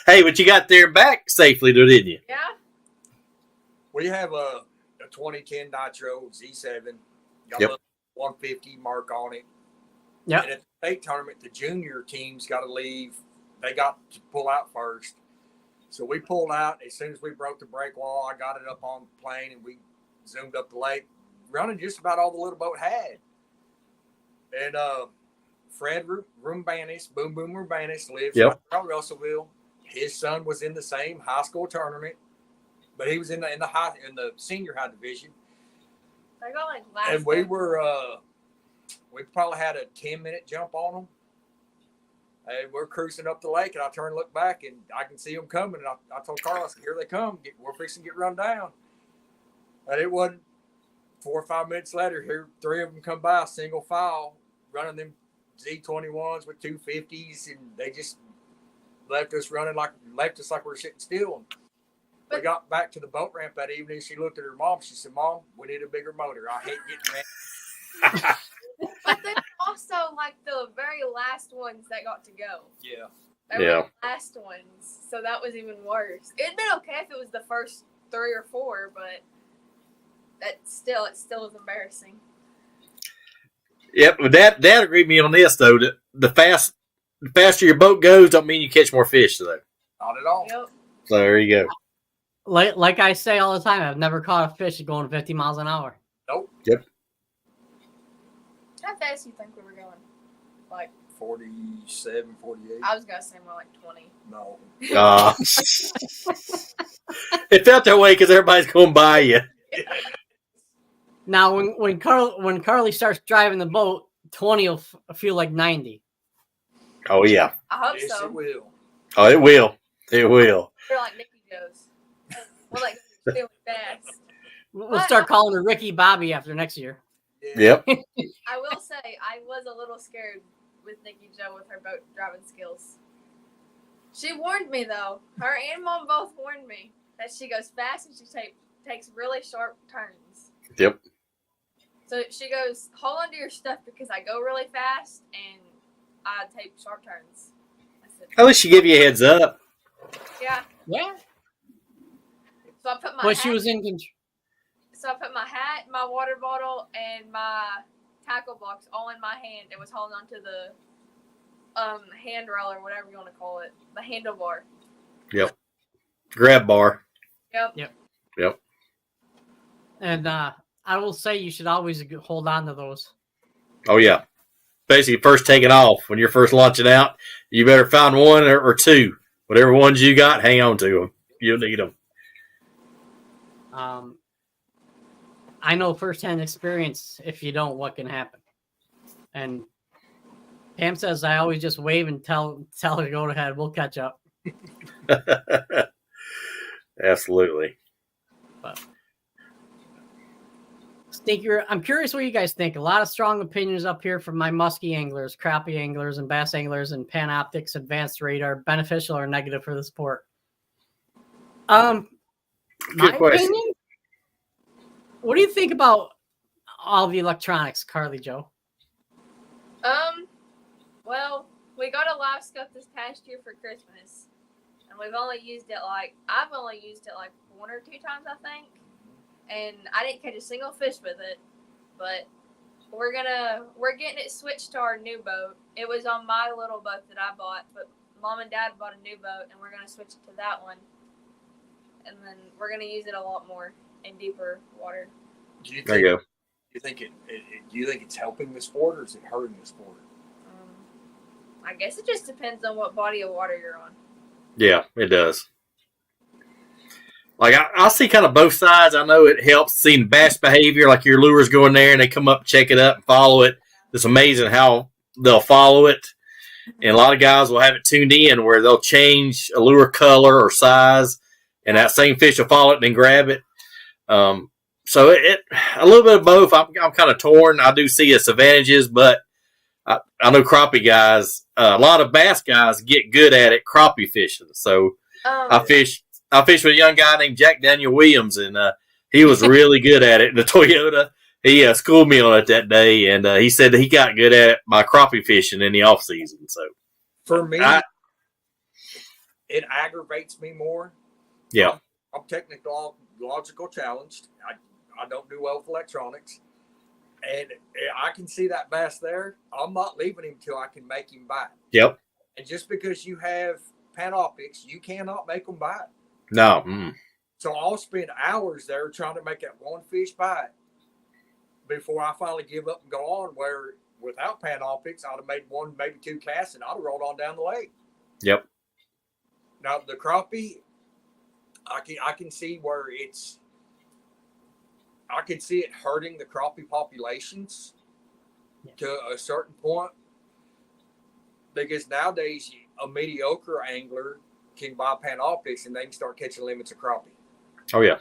C: Hey, but you got there and back safely, didn't you?
E: Yeah.
D: We have a 2010 Nitro Z7. Got
C: Yep.
D: a 150 mark on it.
B: Yep.
D: And at the state tournament, the junior teams got to leave. They got to pull out first. So we pulled out. As soon as we broke the break wall, I got it up on the plane and we zoomed up the lake, running just about all the little boat had. And Fred Rumbanis, Boom Boom Rumbanis, lives
C: Yep.
D: right around Russellville. His son was in the same high school tournament, but he was in the senior high division.
E: I got like last.
D: And we
E: one.
D: were we probably had a 10-minute jump on them. And we're cruising up the lake, and I turn and look back, and I can see them coming. And I told Karlee, I said, here they come. We're fixing to get run down. And it wasn't 4 or 5 minutes later, here 3 of them come by, single file, running them Z21s with 250s, and they just left us like we're sitting still. We got back to the boat ramp that evening. She looked at her mom. She said, "Mom, we need a bigger motor. I hate getting that."
E: But then also like the very last ones that got to go.
D: Yeah.
E: They
C: Yeah.
E: were the last ones, so that was even worse. It'd been okay if it was the first 3 or 4, but it still was embarrassing.
C: Yep, but Dad agreed with me on this though. The faster your boat goes, don't mean you catch more fish though.
D: Not at all.
E: Yep.
C: So there you go.
B: Like I say all the time, I've never caught a fish going 50 miles an hour.
D: Nope.
C: Yep.
E: How fast do you think we were going? Like
D: 47, 48.
E: I was gonna say more like 20.
D: No.
C: It felt that way because everybody's going by you.
B: Now, when Karlee starts driving the boat, 20 will feel like 90.
C: Oh yeah.
E: I hope
D: Yes,
E: so.
D: it will.
C: Oh, it will. It will.
E: We're like Nikki Joe's. We're like feeling fast.
B: We'll start calling her Ricky Bobby after next year.
D: Yeah.
C: Yep.
E: I will say I was a little scared with Nikki Jo with her boat driving skills. She warned me though. Her and Mom both warned me that she goes fast and she takes really sharp turns.
C: Yep.
E: So she goes, hold on to your stuff because I go really fast and I take sharp turns. I said,
C: At least she give you a heads up.
E: yeah.
B: Yeah.
E: So I put my
B: But
E: hat,
B: she was in control.
E: so I put my hat, my water bottle, and my tackle box all in my hand and was holding onto the handrail or whatever you want to call it, the handlebar.
C: Yep. Grab bar.
E: Yep.
B: And I will say you should always hold on to those.
C: Oh yeah. Basically, first taking off when you're first launching out, you better find one or 2. Whatever ones you got, hang on to them. You'll need them.
B: I know firsthand experience. If you don't, what can happen? And Pam says I always just wave and tell her to go ahead. We'll catch up.
C: Absolutely.
B: But Stinker, I'm curious what you guys think. A lot of strong opinions up here from my muskie anglers, crappie anglers, and bass anglers, and Panoptics Advanced Radar, beneficial or negative for the sport. My
C: question.
B: opinion. What do you think about all the electronics, Karlee Jo?
E: Well, we got a live scope this past year for Christmas, and I've only used it like 1 or 2 times, I think. And I didn't catch a single fish with it, but we're getting it switched to our new boat. It was on my little boat that I bought, but Mom and Dad bought a new boat, and we're gonna switch it to that one. And then we're gonna use it a lot more in deeper water.
C: There you go.
D: Do you think it's helping the sport or is it hurting the sport?
E: I guess it just depends on what body of water you're on.
C: Yeah, it does. Like I see kind of both sides. I know it helps seeing bass behavior, like your lures go in there and they come up, check it up, and follow it. It's amazing how they'll follow it. And a lot of guys will have it tuned in where they'll change a lure color or size and that same fish will follow it and then grab it. So it a little bit of both. I'm kind of torn. I do see its advantages, but I know crappie guys, a lot of bass guys get good at it crappie fishing. So I fished with a young guy named Jack Daniel Williams, and he was really good at it. The Toyota, he schooled me on it that day, and he said that he got good at it by crappie fishing in the off season. So
D: for me, it aggravates me more.
C: Yeah,
D: I'm technological challenged. I don't do well with electronics, and I can see that bass there. I'm not leaving him till I can make him bite.
C: Yep.
D: And just because you have Panoptics, you cannot make them bite.
C: No.
D: So I'll spend hours there trying to make that one fish bite before I finally give up and go on. Where without Panoptics, I'd have made one, maybe two casts, and I'd have rolled on down the lake.
C: Yep.
D: Now the crappie, I can see where I can see it hurting the crappie populations to a certain point, because nowadays a mediocre angler can buy Panoptics and they can start catching limits of crappie.
C: Oh yeah.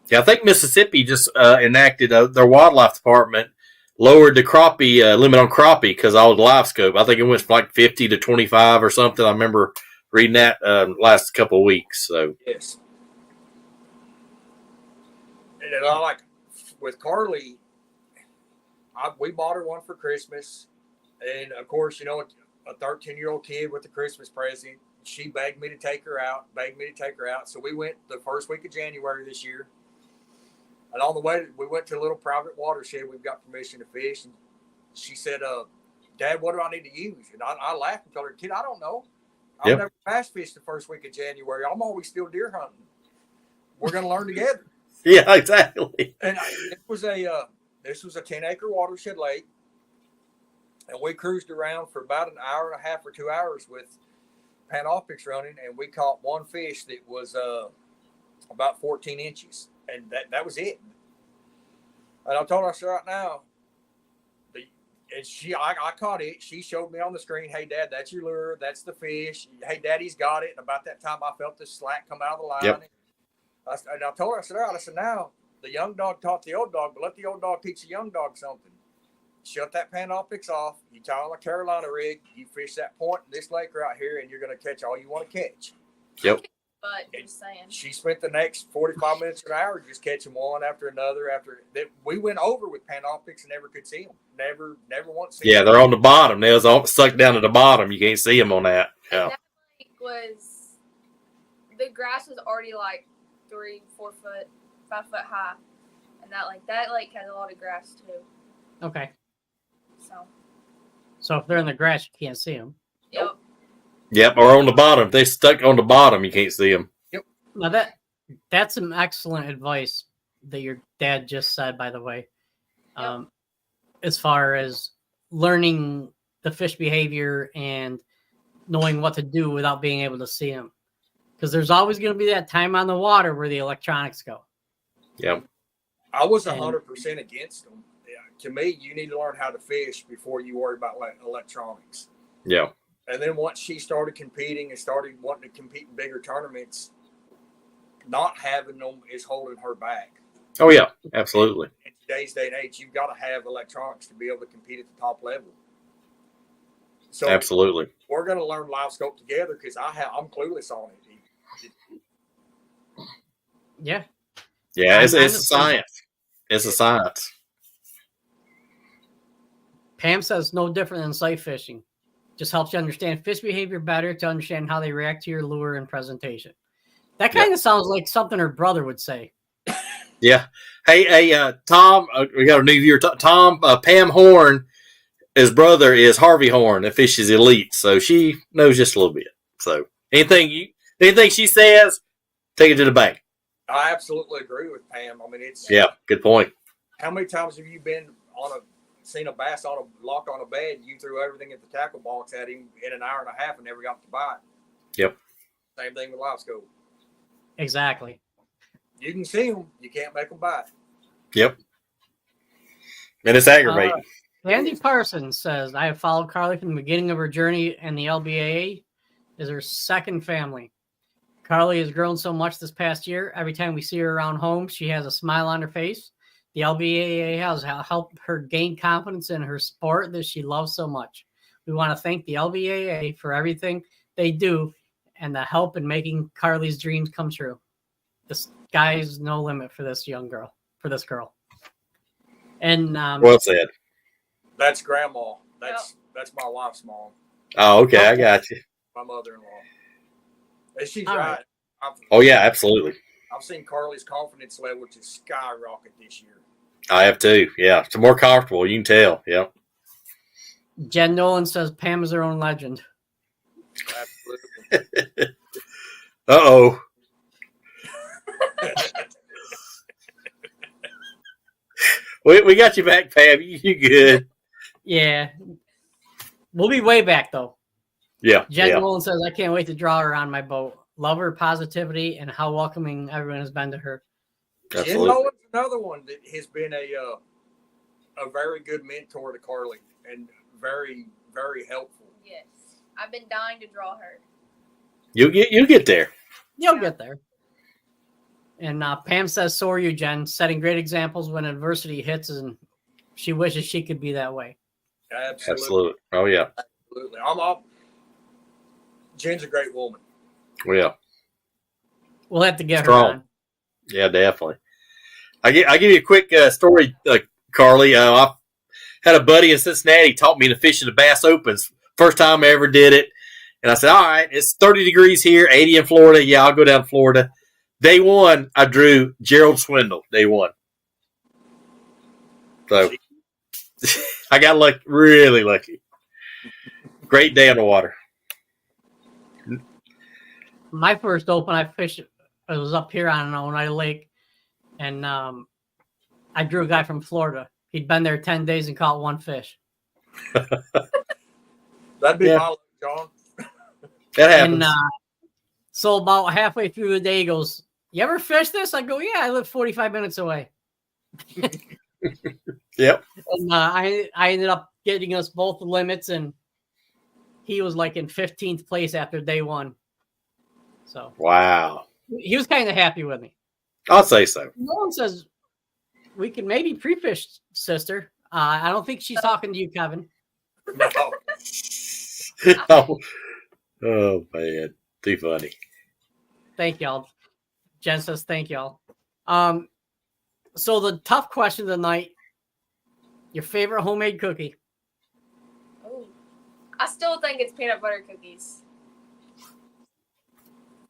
C: Yeah, I think Mississippi just enacted their wildlife department lowered the crappie limit on crappie because all the live scope. I think it went from like 50 to 25 or something. I remember reading that last couple of weeks. So
D: yes. And I like with Karlee, we bought her one for Christmas, and of course, you know, a 13-year-old kid with a Christmas present. She begged me to take her out. So we went the first week of January this year, and on the way, we went to a little private watershed. We've got permission to fish, and she said, "Dad, what do I need to use?" And I laughed and told her, "Kid, I don't know. I've never bass fished the first week of January. I'm always still deer hunting. We're going to learn together."
C: Yeah, exactly.
D: And this was a 10-acre watershed lake, and we cruised around for about an hour and a half or 2 hours with Panoptics running, and we caught one fish that was about 14 inches, and that was it. And I told her, I said, right now, I caught it. She showed me on the screen, "Hey, Dad, that's your lure. That's the fish. Hey, Daddy's got it." And about that time, I felt the slack come out of the line.
C: Yep.
D: And I told her, I said, all right, I said, now the young dog taught the old dog, but let the old dog teach the young dog something. Shut that Panoptics off. You tie on a Carolina rig. You fish that point in this lake right here, and you're going to catch all you want to catch.
C: Yep.
E: But just saying.
D: She spent the next 45 minutes to an hour just catching one after another. After that, we went over with Panoptics and never could see them. Never once seen them.
C: Yeah, they're on the bottom. They was all stuck down to the bottom. You can't see them on that. Yeah.
E: That lake the grass was already like 3, 4 foot, 5 foot high, and that lake has a lot of grass too.
B: Okay.
E: So
B: if they're in the grass, you can't see them.
E: Yep.
C: Yep, or on the bottom. If they stuck on the bottom, you can't see them.
D: Yep.
B: Now that's some excellent advice that your dad just said, by the way.
E: Yep.
B: As far as learning the fish behavior and knowing what to do without being able to see them. Because there's always going to be that time on the water where the electronics go.
C: Yep.
D: I was 100% against them. Yeah, to me, you need to learn how to fish before you worry about electronics.
C: Yeah.
D: And then once she started competing and started wanting to compete in bigger tournaments, not having them is holding her back.
C: Oh, yeah, absolutely.
D: In today's day and age, you've got to have electronics to be able to compete at the top level. So
C: absolutely.
D: We're going to learn live scope together because I'm clueless on it.
B: Yeah.
C: Yeah, it's a science. It's a science.
B: Pam says no different than sight fishing. Just helps you understand fish behavior better to understand how they react to your lure and presentation. That kind of sounds like something her brother would say.
C: Yeah. Hey, Tom, we got a new viewer. Tom, Pam Horn, his brother is Harvey Horn, that fishes elite, so she knows just a little bit. So anything she says, take it to the bank.
D: I absolutely agree with Pam. I mean,
C: good point.
D: How many times have you been seen a bass on a lock on a bed? You threw everything at the tackle box at him in an hour and a half and never got to bite.
C: Yep.
D: Same thing with live scope.
B: Exactly.
D: You can see them, you can't make them bite.
C: Yep. And it's aggravating.
B: Andy Parsons says, I have followed Karlee from the beginning of her journey, and the LBAA is her second family. Karlee has grown so much this past year. Every time we see her around home, she has a smile on her face. The LBAA has helped her gain confidence in her sport that she loves so much. We want to thank the LBAA for everything they do and the help in making Karlee's dreams come true. The sky's no limit for this young girl, for this girl. And
C: Well said.
D: That's grandma. That's my wife's mom,
C: Oh, okay. I got you.
D: my mother-in-law. And she's
B: All
D: right.
B: right.
C: Oh, yeah, absolutely.
D: I've seen Karlee's confidence level to skyrocket this year.
C: I have too. Yeah. It's more comfortable. You can tell. Yeah.
B: Jen Nolan says Pam is her own legend.
D: Absolutely.
C: Uh-oh. We got you back, Pam. You good.
B: Yeah. We'll be way back, though.
C: Yeah.
B: Jen
C: Yeah.
B: Nolan says, I can't wait to draw her on my boat. Love her positivity and how welcoming everyone has been to her.
D: Jim
C: Absolutely.
D: Nolan's another one that has been a very good mentor to Karlee and very, very helpful.
E: Yes. I've been dying to draw her.
C: You'll get there.
B: You'll get there. And Pam says, so are you, Jen, setting great examples when adversity hits, and she wishes she could be that way.
D: Absolutely.
C: Oh, yeah.
D: Absolutely. Jen's a great woman.
C: Oh, yeah.
B: We'll have to get
C: Strong.
B: her on.
C: Yeah, definitely. I give you a quick story, Karlee. I had a buddy in Cincinnati taught me to fish in the Bass Opens. First time I ever did it. And I said, all right, it's 30 degrees here, 80 in Florida. Yeah, I'll go down to Florida. Day one, I drew Gerald Swindle. Day one. So I got really lucky. Great day on the water.
B: My first open, I fished, it was up here on Oneida Lake, and I drew a guy from Florida. He'd been there 10 days and caught one fish.
D: That'd be
C: Yeah.
D: my luck, John.
C: That happens.
B: And so about halfway through the day, he goes, you ever fish this? I go, yeah, I live 45 minutes away.
C: Yep.
B: And I ended up getting us both the limits, and he was like in 15th place after day one. So
C: Wow.
B: he was kind of happy with me.
C: I'll say so.
B: No one says we can maybe pre-fish, sister. I don't think she's talking to you, Kevin.
D: No.
C: Oh, man. Too funny.
B: Thank y'all. Jen says thank y'all. So the tough question of the night, your favorite homemade cookie.
E: Oh. I still think it's peanut butter cookies.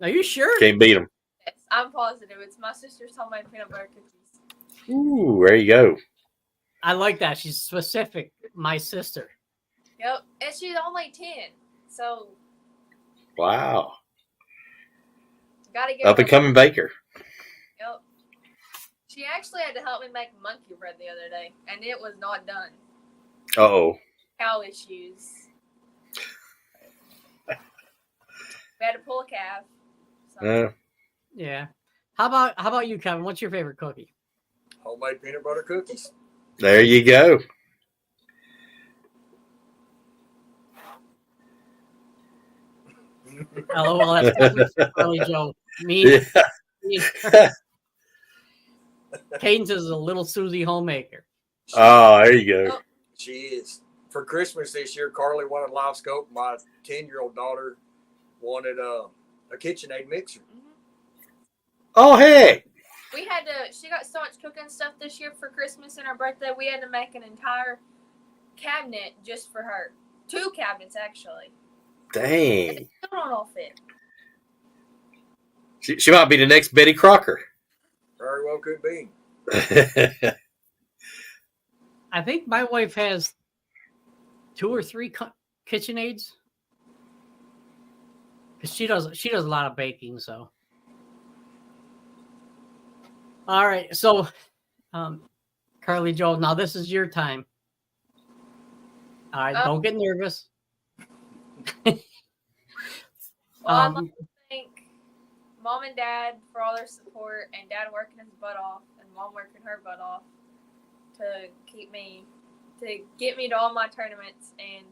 B: Are you sure?
C: Can't beat them.
E: Yes, I'm positive. It's my sister's homemade peanut butter cookies.
C: Ooh, there you go.
B: I like that. She's specific. My sister.
E: Yep. And she's only 10. So
C: Wow.
E: gotta get
C: Up and coming baker.
E: Yep. She actually had to help me make monkey bread the other day, and it was not done.
C: Uh-oh.
E: Cow issues. We had to pull a calf. So.
B: Yeah. How about you, Kevin? What's your favorite cookie?
D: Homemade peanut butter cookies.
C: There you go.
B: LOL, that's Karlee Joe. Me.
C: Yeah.
B: Cadence is a little Susie homemaker.
C: Oh, there you go.
D: She is. For Christmas this year, Karlee wanted live scope. My 10-year-old daughter wanted a KitchenAid mixer.
C: Oh, hey.
E: We had to. She got so much cooking stuff this year for Christmas and her birthday. We had to make an entire cabinet just for her. 2 cabinets actually. And
C: Dang.
E: they still don't all fit.
C: She might be the next Betty Crocker.
D: Very well could be.
B: I think my wife has 2 or 3 KitchenAids. Because she does a lot of baking, so. All right, so Karlee Joe, now this is your time. All right, don't get nervous.
E: Well, I'd like to thank Mom and Dad for all their support, and Dad working his butt off, and Mom working her butt off to get me to all my tournaments, and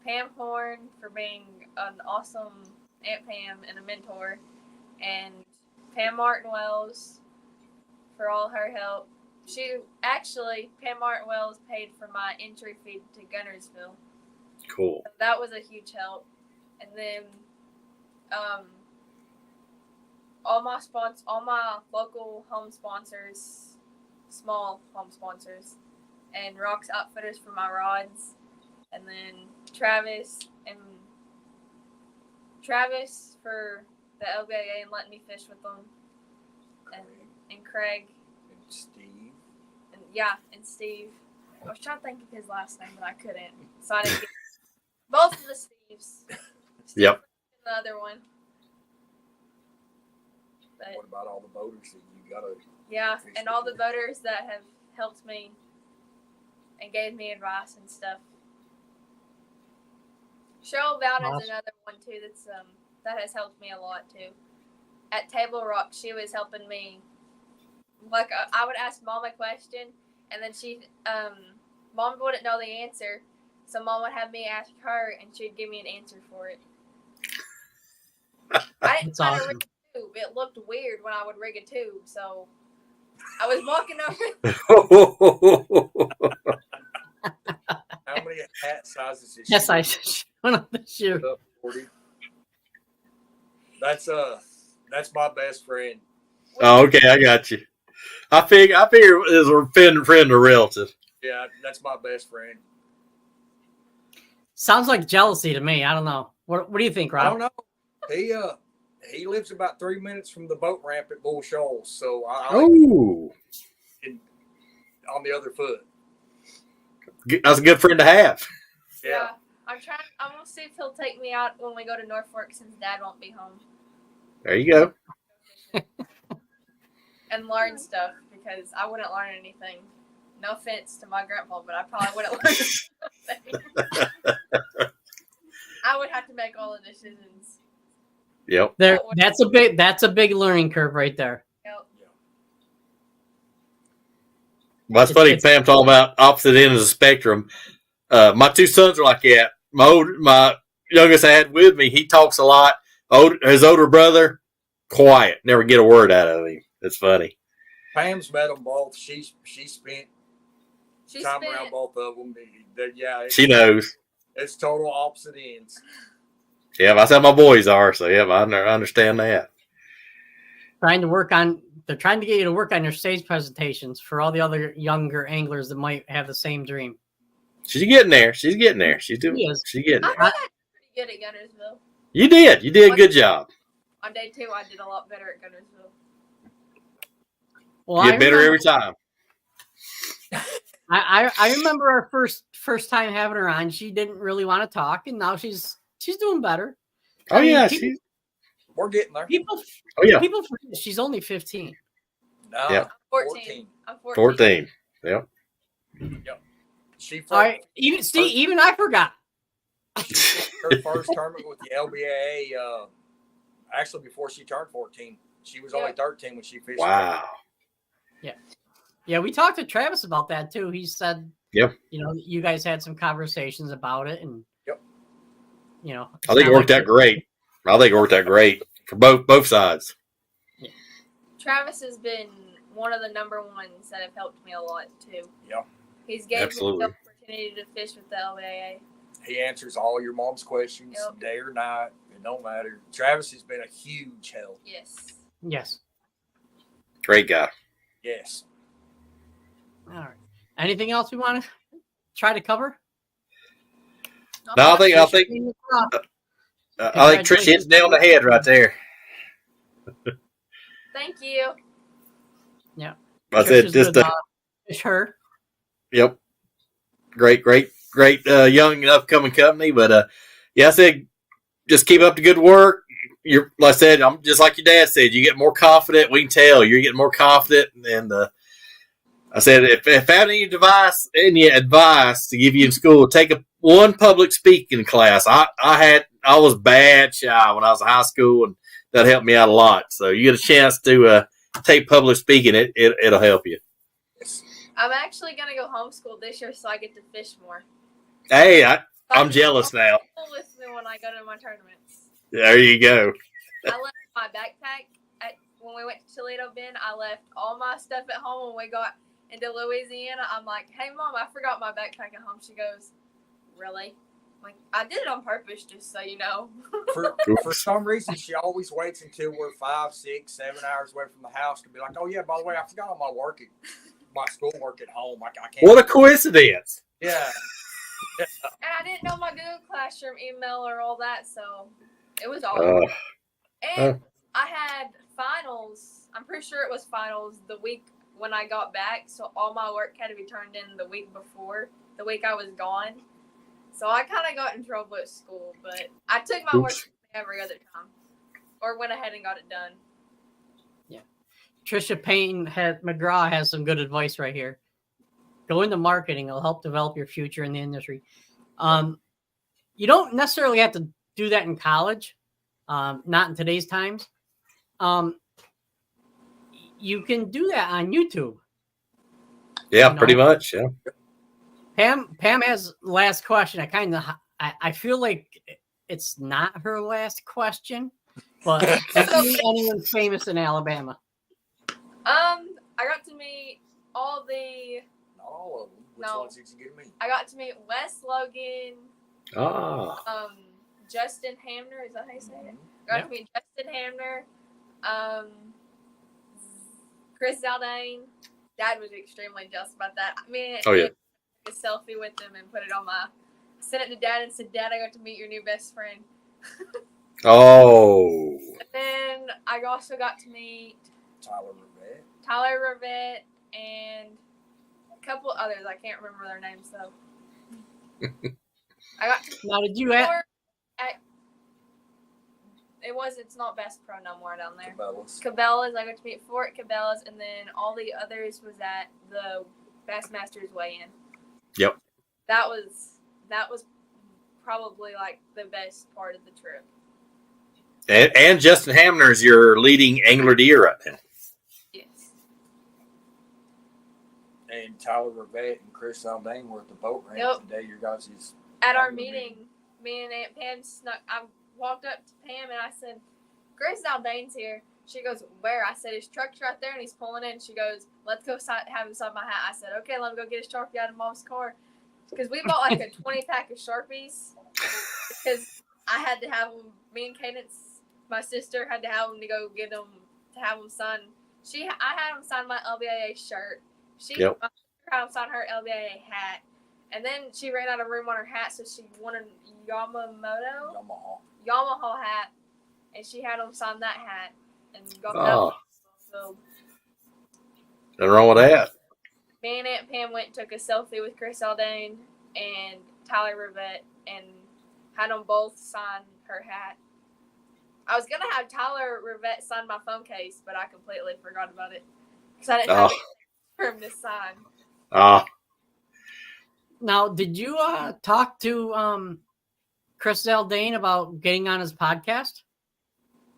E: Pam Horn for being an awesome Aunt Pam and a mentor, and Pam Martin Wells for all her help. Pam Martin Wells paid for my entry fee to Gunnersville.
C: Cool.
E: So that was a huge help. And then all my local home sponsors, small home sponsors, and Rocks Outfitters for my rods, and then Travis for the LBA and letting me fish with them, and Craig
D: And Steve.
E: and Steve. I was trying to think of his last name, but I couldn't, so I didn't get both of the Steves.
C: Yep.
E: The other one. But
D: What about all the voters that you got to?
E: yeah, and all the voters that have helped me and gave me advice and stuff. Cheryl Bowden's another one too that has helped me a lot too. At Table Rock, she was helping me. Like I would ask Mom a question, and then Mom wouldn't know the answer, so Mom would have me ask her, and she'd give me an answer for it. I didn't try to rig a tube. It looked weird when I would rig a tube, so I was walking over.
D: How many hat sizes is
B: Yes,
D: she?
B: I should on the shoe.
D: 40. That's my best friend.
C: Oh, okay, I got you. I figure it was a friend or relative.
D: Yeah, that's my best friend.
B: Sounds like jealousy to me. I don't know. What do you think,
D: I
B: Rob?
D: don't know. He lives about 3 minutes from the boat ramp at Bull Shoals, so I
C: Oh,
D: on the other foot.
C: that's a good friend to have.
E: Yeah. I'm gonna see if he'll take me out when we go to Norfolk since Dad won't be home.
C: There you go.
E: And learn stuff because I wouldn't learn anything. No offense to my grandpa, but I probably wouldn't learn anything. I would have to make all the decisions.
C: Yep.
B: That's a big learning curve right there.
E: Yep.
C: Well, that's funny. Pam talking about opposite ends of the spectrum. My two sons are like that. My youngest I had with me, he talks a lot. His older brother, quiet, never get a word out of him. It's funny.
D: Pam's met them both. She spent time around both of them.
C: She knows.
D: It's total opposite ends.
C: Yeah, that's how my boys are. So yeah, I understand that.
B: They're trying to get you to work on your stage presentations for all the other younger anglers that might have the same dream.
C: She's getting there. She's getting there. She's getting
E: I
C: there.
E: think I did pretty good at Gunnersville.
C: You did. You did a good job.
E: On day 2, I did a lot better at Gunnersville.
B: Well,
C: You get better every time.
B: I remember our first time having her on. She didn't really want to talk, and now she's doing better.
C: Oh yeah,
D: We're getting there.
B: People forget she's only 15.
D: No,
C: Yeah.
E: I'm 14. I'm 14.
C: 14. Yep.
D: She
B: All right, even I forgot.
D: her first tournament with the LBAA. Actually, before she turned 14, she was only 13 when she fished.
C: Wow.
B: Yeah, we talked to Travis about that too. He said,
C: Yep.
B: You guys had some conversations about it, and
C: I think it worked out great. I think it worked out great for both sides.
B: Yeah.
E: Travis has been one of the number ones that have helped me a lot too.
D: Yeah.
E: He's gave
C: Absolutely.
E: me the opportunity to fish with the LBAA.
D: He answers all your mom's questions, day or night. It don't matter. Travis has been a huge help.
E: Yes.
C: Great guy.
D: Yes.
B: All right. Anything else we want to try to cover?
C: No, I think Trish hits nail on the head right there.
E: Thank you.
B: Yeah.
C: I said just
B: fish her.
C: Yep. Great young and upcoming company. But I said just keep up the good work. Like I said, I'm just like your dad said, you get more confident. We can tell you're getting more confident. And I said, if I have any advice to give you in school, take one public speaking class. I was bad shy when I was in high school, and that helped me out a lot. So you get a chance to take public speaking, it'll help you.
E: I'm actually gonna go homeschool this year, so I get to fish more.
C: Hey, I'm jealous now.
E: With me when I go to my tournaments.
C: There you go.
E: I left my backpack when we went to Toledo Bend, I left all my stuff at home. When we got into Louisiana, I'm like, hey, Mom, I forgot my backpack at home. She goes, really? I'm like, I did it on purpose, just so you know.
D: For some reason, she always waits until we're 5, 6, 7 hours away from the house to be like, oh, yeah, by the way, I forgot all my schoolwork at home. I can't.
C: What a coincidence.
D: Yeah.
E: And I didn't know my Google Classroom email or all that, so it was all. And I had finals. I'm pretty sure it was finals the week when I got back, so all my work had to be turned in the week before, the week I was gone. So I kind of got in trouble at school, but I took my work every other time, or went ahead and got it done.
B: Yeah, Trisha Payne McGraw has some good advice right here. Go into marketing; it'll help develop your future in the industry. You don't necessarily have to do that in college, not in today's times. You can do that on YouTube.
C: Yeah, pretty much. Yeah.
B: Pam has last question. I feel like it's not her last question, but anyone famous in Alabama?
E: I got to meet all of them.
D: Which ones did you get to meet?
E: I got to meet Wes Logan. Justin Hamner, is that how you say it? I got to meet Justin Hamner. Chris Zaldane. Dad was extremely jealous about that. I mean, a selfie with him and put it on I sent it to Dad and said, Dad, I got to meet your new best friend.
C: Oh.
E: And then I also got to meet Tyler Rivette and a couple others. I can't remember their names though. I got to
B: now. Did you ask?
E: It's not Best Pro no more down there.
D: Cabela's.
E: I got to meet Fort Cabela's, and then all the others was at the Bassmasters weigh-in.
C: Yep.
E: That was probably like the best part of the trip.
C: And Justin Hamner is your leading angler of the year right now.
E: Yes.
D: And Tyler Rivette and Chris Zaldane were at the boat ramp today. Your guys'
E: at our meeting, me and Aunt Pam snuck. I walked up to Pam and I said, Chris Zaldane's here. She goes, where? I said, his truck's right there and he's pulling in. She goes, let's go have him sign my hat. I said, okay, let me go get a Sharpie out of Mom's car. Because we bought like a 20-pack of Sharpies. Because I had to have them, me and Cadence, my sister, had to have them to go get them, to have them sign. I had them sign my LBAA shirt. My sister had them sign her LBAA hat. And then she ran out of room on her hat, so she wanted Yamaha hat, and she had them sign that hat and got that one. So
C: nothing wrong with that.
E: Me and Aunt Pam went and took a selfie with Chris Zaldane and Tyler Rivette and had them both sign her hat. I was gonna have Tyler Rivette sign my phone case, but I completely forgot about it because I didn't have it for him to sign.
B: Now, did you talk to Chris Zaldane about getting on his podcast?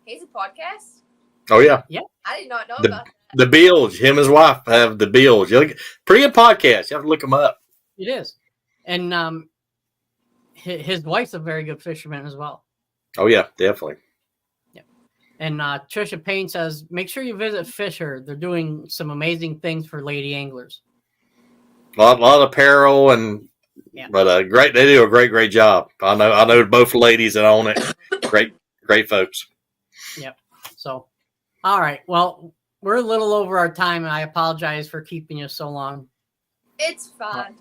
E: He's a podcast?
C: Oh, yeah.
B: Yeah.
E: I did not know about that.
C: The Bilge. Him and his wife have the Bilge. Pretty good podcast. You have to look them up.
B: It is. And his wife's a very good fisherman as well.
C: Oh, yeah, definitely.
B: Yeah. And Trisha Payne says, make sure you visit Fisher. They're doing some amazing things for lady anglers.
C: A lot of apparel but great. They do a great job. I know both ladies that own it. Great folks.
B: Yep. So, all right. Well, we're a little over our time, and I apologize for keeping you so long.
E: It's fine.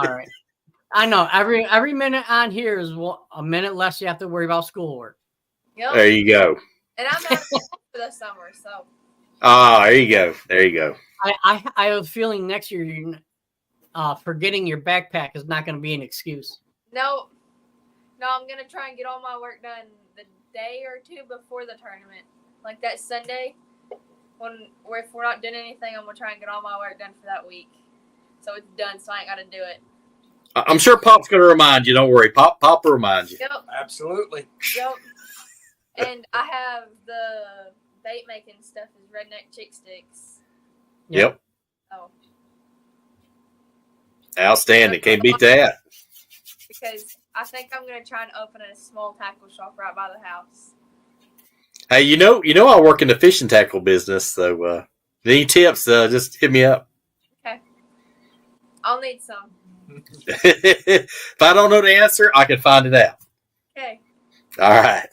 B: All right. I know every minute on here is a minute less you have to worry about schoolwork.
E: Yep.
C: There you go.
E: And I'm out of school for the summer, so.
C: There you go.
B: I have a feeling next year forgetting your backpack is not going to be an excuse.
E: No, I'm going to try and get all my work done the day or two before the tournament. Like that Sunday, if we're not doing anything, I'm going to try and get all my work done for that week. So it's done, so I ain't got to do it.
C: I'm sure Pop's going to remind you. Don't worry. Pop will remind you.
E: Yep.
D: Absolutely.
E: Yep. And I have the bait making stuff is redneck chick sticks.
C: Yep.
E: Oh.
C: Outstanding. Can't beat that.
E: Because I think I'm going to try and open a small tackle shop right by the house.
C: Hey, I work in the fishing tackle business, so any tips, just hit me up.
E: Okay. I'll need some.
C: If I don't know the answer, I can find it out.
E: Okay.
C: All right.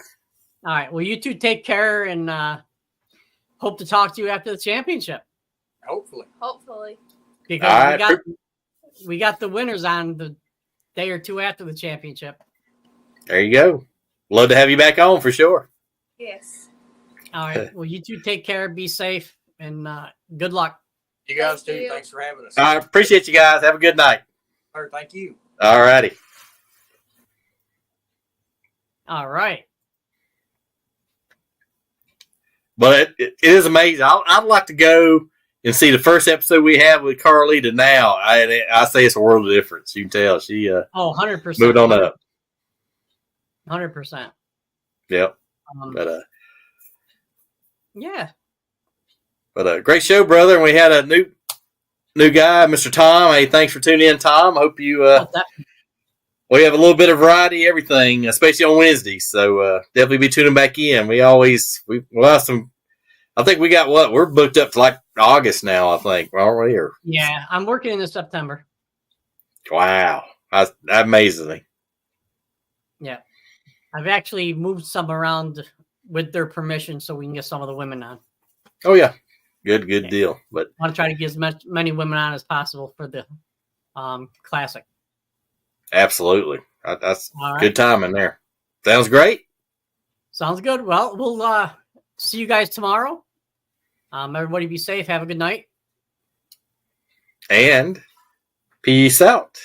B: All right. Well, you two take care, and hope to talk to you after the championship.
D: Hopefully.
E: Hopefully.
B: Because
C: All right.
B: we got the winners on the day or two after the championship.
C: There you go. Love to have you back on for sure.
E: Yes.
B: All right. Well, you two take care, be safe, and good luck.
D: You guys
E: Thank
D: too.
E: you.
D: Thanks for having us.
C: I appreciate you guys. Have a good night.
D: All right, thank you.
C: All righty.
B: All right.
C: But it is amazing. I'd like to go and see the first episode we have with Karlee to now. I say it's a world of difference. You can tell she
B: 100%.
C: moved on up.
B: 100%.
C: Yep.
B: Yeah.
C: But great show, brother. And we had a new guy, Mr. Tom. Hey, thanks for tuning in, Tom. Hope you we have a little bit of variety, everything, especially on Wednesdays. So definitely be tuning back in. We'll have some. I think we got we're booked up to like August now. I think, aren't we?
B: Yeah, I'm working in September.
C: Wow, that amazes me.
B: Yeah, I've actually moved some around with their permission, so we can get some of the women on.
C: Oh yeah, good deal. But
B: I want to try to get as many women on as possible for the classic.
C: absolutely, that's
B: All right.
C: good time in there. Sounds great.
B: Sounds good. Well, we'll see you guys tomorrow. Everybody be safe. Have a good night.
C: And peace out.